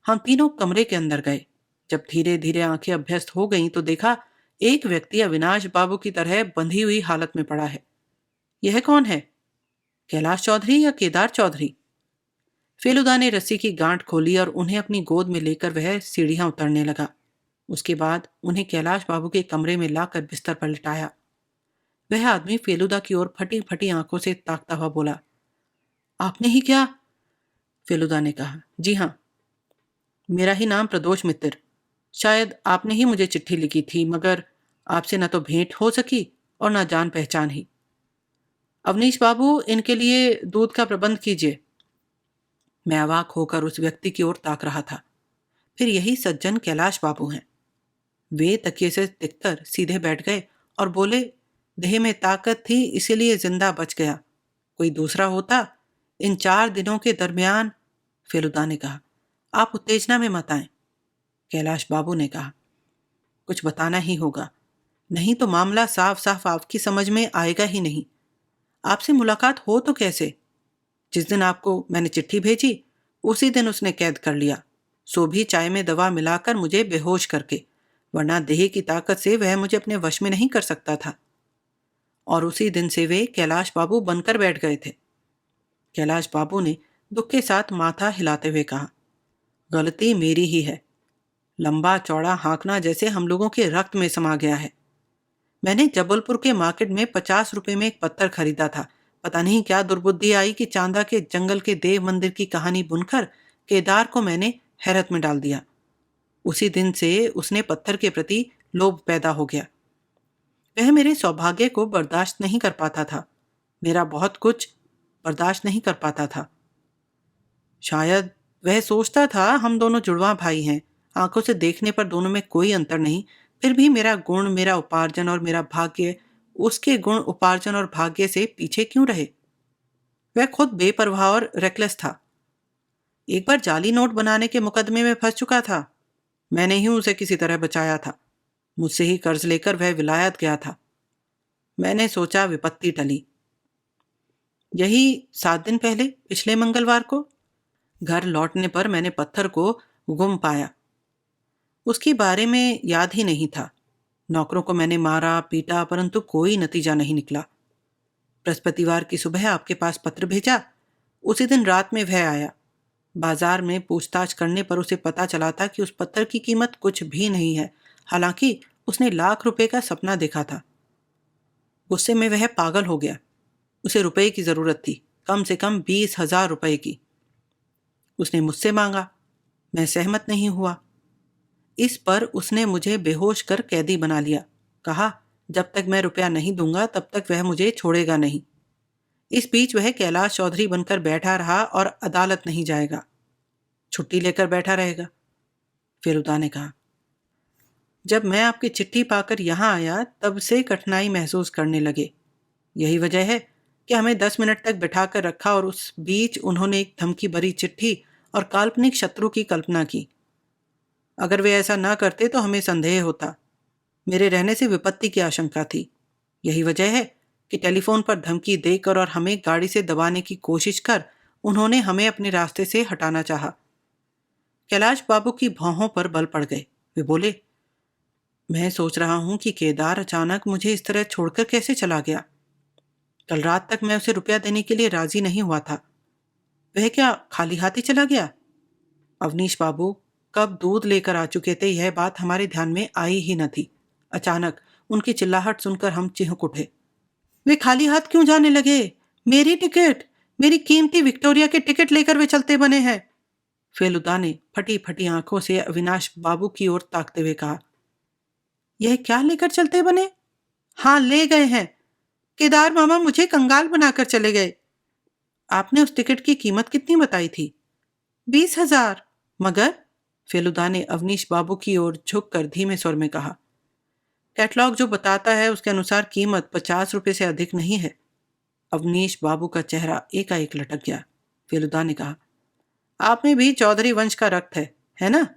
हम तीनों कमरे के अंदर गए। जब धीरे धीरे आंखें अभ्यस्त हो गईं तो देखा एक व्यक्ति अविनाश बाबू की तरह बंधी हुई हालत में पड़ा है। यह कौन है? कैलाश चौधरी या केदार चौधरी? फेलुदा ने रस्सी की गांठ खोली और उन्हें अपनी गोद में लेकर वह सीढ़ियां उतरने लगा। उसके बाद उन्हें कैलाश बाबू के कमरे में लाकर बिस्तर पर लिटाया। वह आदमी फेलुदा की ओर फटी फटी आंखों से ताकता हुआ बोला, आपने ही क्या? फेलुदा ने कहा, जी हाँ, मेरा ही नाम प्रदोष मित्र। शायद आपने ही मुझे चिट्ठी लिखी थी, मगर आपसे न तो भेंट हो सकी और न जान पहचान ही। अवनीश बाबू, इनके लिए दूध का प्रबंध कीजिए। मैं अवाक होकर उस व्यक्ति की ओर ताक रहा था। फिर यही सज्जन कैलाश बाबू हैं। वे तकिए से टिककर सीधे बैठ गए और बोले, देह में ताकत थी इसीलिए जिंदा बच गया। कोई दूसरा होता इन 4 दिनों के दरमियान। फेलुदा ने कहा, आप उत्तेजना में मत आएं। कैलाश बाबू ने कहा, कुछ बताना ही होगा, नहीं तो मामला साफ साफ आपकी समझ में आएगा ही नहीं। आपसे मुलाकात हो तो कैसे? जिस दिन आपको मैंने चिट्ठी भेजी उसी दिन उसने कैद कर लिया, सो भी चाय में दवा मिलाकर मुझे बेहोश करके, वरना देह की ताकत से वह मुझे अपने वश में नहीं कर सकता था। और उसी दिन से वे कैलाश बाबू बनकर बैठ गए थे। कैलाश बाबू ने दुख के साथ माथा हिलाते हुए कहा, गलती मेरी ही है। लंबा चौड़ा हाँकना जैसे हम लोगों के रक्त में समा गया है। मैंने जबलपुर के मार्केट में 50 रुपए में एक पत्थर खरीदा था। पता नहीं क्या दुर्बुद्धि आई कि चांदा के जंगल के देव मंदिर की कहानी बुनकर केदार को मैंने हैरत में डाल दिया। उसी दिन से उसने पत्थर के प्रति लोभ पैदा हो गया। वह मेरे सौभाग्य को बर्दाश्त नहीं कर पाता था। मेरा बहुत कुछ बर्दाश्त नहीं कर पाता था। शायद वह सोचता था हम दोनों जुड़वा भाई हैं, आंखों से देखने पर दोनों में कोई अंतर नहीं, फिर भी मेरा गुण, मेरा उपार्जन और मेरा भाग्य उसके गुण, उपार्जन और भाग्य से पीछे क्यों रहे? वह खुद बेपरवाह और रेकलेस था। एक बार जाली नोट बनाने के मुकदमे में फंस चुका था। मैंने ही उसे किसी तरह बचाया था। मुझसे ही कर्ज लेकर वह विलायत गया था। मैंने सोचा विपत्ति टली। यही 7 दिन पहले, पिछले मंगलवार को घर लौटने पर मैंने पत्थर को गुम पाया। उसके बारे में याद ही नहीं था। नौकरों को मैंने मारा पीटा, परंतु कोई नतीजा नहीं निकला। बृहस्पतिवार की सुबह आपके पास पत्र भेजा। उसी दिन रात में वह आया। बाजार में पूछताछ करने पर उसे पता चला था कि उस पत्थर की कीमत कुछ भी नहीं है, हालांकि उसने लाख रुपए का सपना देखा था। गुस्से में वह पागल हो गया। उसे रुपए की जरूरत थी, कम से कम 20,000 रुपए की। उसने मुझसे मांगा। मैं सहमत नहीं हुआ। इस पर उसने मुझे बेहोश कर कैदी बना लिया। कहा, जब तक मैं रुपया नहीं दूंगा तब तक वह मुझे छोड़ेगा नहीं। इस बीच वह कैलाश चौधरी बनकर बैठा रहा और अदालत नहीं जाएगा, छुट्टी लेकर बैठा रहेगा। फेलुदा ने कहा, जब मैं आपकी चिट्ठी पाकर यहाँ आया तब से कठिनाई महसूस करने लगे। यही वजह है कि हमें 10 मिनट तक बिठाकर रखा और उस बीच उन्होंने एक धमकी भरी चिट्ठी और काल्पनिक शत्रु की कल्पना की। अगर वे ऐसा न करते तो हमें संदेह होता। मेरे रहने से विपत्ति की आशंका थी। यही वजह है कि टेलीफोन पर धमकी देकर और हमें गाड़ी से दबाने की कोशिश कर उन्होंने हमें अपने रास्ते से हटाना चाहा। कैलाश बाबू की भौहों पर बल पड़ गए। वे बोले, मैं सोच रहा हूं कि केदार अचानक मुझे इस तरह छोड़कर कैसे चला गया। कल रात तक मैं उसे रुपया देने के लिए राजी नहीं हुआ था। वह क्या खाली हाथ ही चला गया? अवनीश बाबू कब दूध लेकर आ चुके थे, यह बात हमारे ध्यान में आई ही न थी। अचानक उनकी चिल्लाहट सुनकर हम चिहुक उठे। वे खाली हाथ क्यों जाने लगे? मेरी टिकट, मेरी कीमती विक्टोरिया के टिकट लेकर वे चलते बने हैं। फेलुदा ने फटी फटी आंखों से अविनाश बाबू की ओर ताकते हुए कहा, यह क्या लेकर चलते बने? हाँ, ले गए हैं। केदार मामा मुझे कंगाल बनाकर चले गए। आपने उस टिकट की कीमत कितनी बताई थी? 20,000। मगर? फेलुदा ने अवनीश बाबू की ओर झुककर धीमे स्वर में कहा, कैटलॉग जो बताता है उसके अनुसार कीमत 50 रुपए से अधिक नहीं है। अवनीश बाबू का चेहरा एकाएक लटक गया। फेलुदा ने कहा, आप में भी चौधरी वंश का रक्त है ना?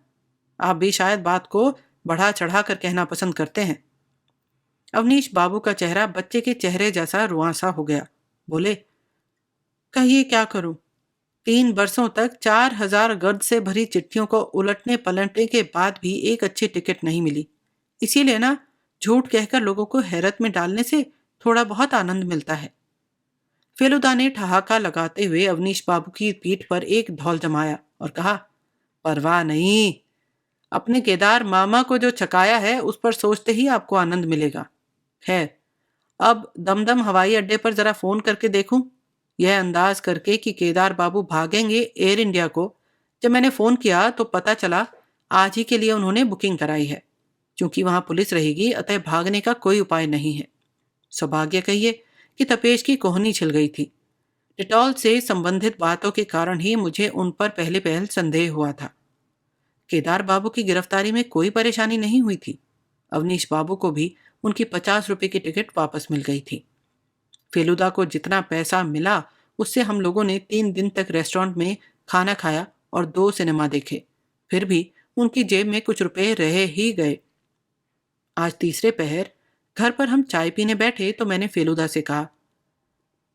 आप भी शायद बात को बढ़ा चढ़ा कर कहना पसंद करते हैं। अवनीश बाबू का चेहरा बच्चे के चेहरे जैसा रुआंसा हो गया। बोले, कहिए क्या करूं? 3 वर्षों तक 4,000 गर्द से भरी चिट्ठियों को उलटने पलटने के बाद भी एक अच्छी टिकट नहीं मिली। इसीलिए ना, झूठ कहकर लोगों को हैरत में डालने से थोड़ा बहुत आनंद मिलता है। फेलुदा ने ठहाका लगाते हुए अवनीश बाबू की पीठ पर एक धौल जमाया और कहा, परवाह नहीं, अपने केदार मामा को जो चकाया है उस पर सोचते ही आपको आनंद मिलेगा। खैर, अब दमदम हवाई अड्डे पर जरा फोन करके देखूं, यह अंदाज करके कि केदार बाबू भागेंगे एयर इंडिया को। जब मैंने फोन किया तो पता चला आज ही के लिए उन्होंने बुकिंग कराई है। क्योंकि वहां पुलिस रहेगी, अतः भागने का कोई उपाय नहीं है। सौभाग्य कहिए कि तपेश की कोहनी छिल गई थी। डिटॉल से संबंधित बातों के कारण ही मुझे उन पर पहले पहल संदेह हुआ था। केदार बाबू की गिरफ्तारी में कोई परेशानी नहीं हुई थी। अवनीश बाबू को भी उनकी 50 रुपए की टिकट वापस मिल गई थी। फेलुदा को जितना पैसा मिला उससे हम लोगों ने 3 दिन तक रेस्टोरेंट में खाना खाया और 2 सिनेमा देखे। फिर भी उनकी जेब में कुछ रुपए रह ही गए। आज तीसरे पहर घर पर हम चाय पीने बैठे तो मैंने फेलुदा से कहा,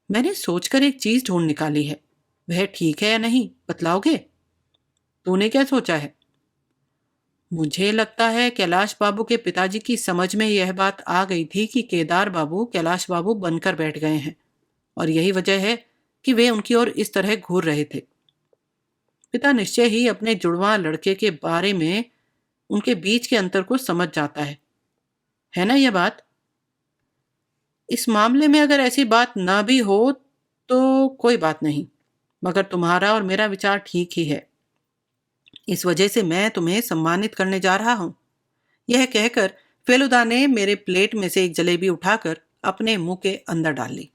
मैंने सोचकर एक चीज ढूंढ निकाली है, वह ठीक है या नहीं बतलाओगे? तूने क्या सोचा है? मुझे लगता है कैलाश बाबू के पिताजी की समझ में यह बात आ गई थी कि केदार बाबू कैलाश बाबू बनकर बैठ गए हैं और यही वजह है कि वे उनकी ओर इस तरह घूर रहे थे। पिता निश्चय ही अपने जुड़वा लड़के के बारे में उनके बीच के अंतर को समझ जाता है ना यह बात? इस मामले में अगर ऐसी बात ना भी हो तो कोई बात नहीं, मगर तुम्हारा और मेरा विचार ठीक ही है। इस वजह से मैं तुम्हें सम्मानित करने जा रहा हूं। यह कहकर फेलुदा ने मेरे प्लेट में से एक जलेबी उठाकर अपने मुंह के अंदर डाल ली।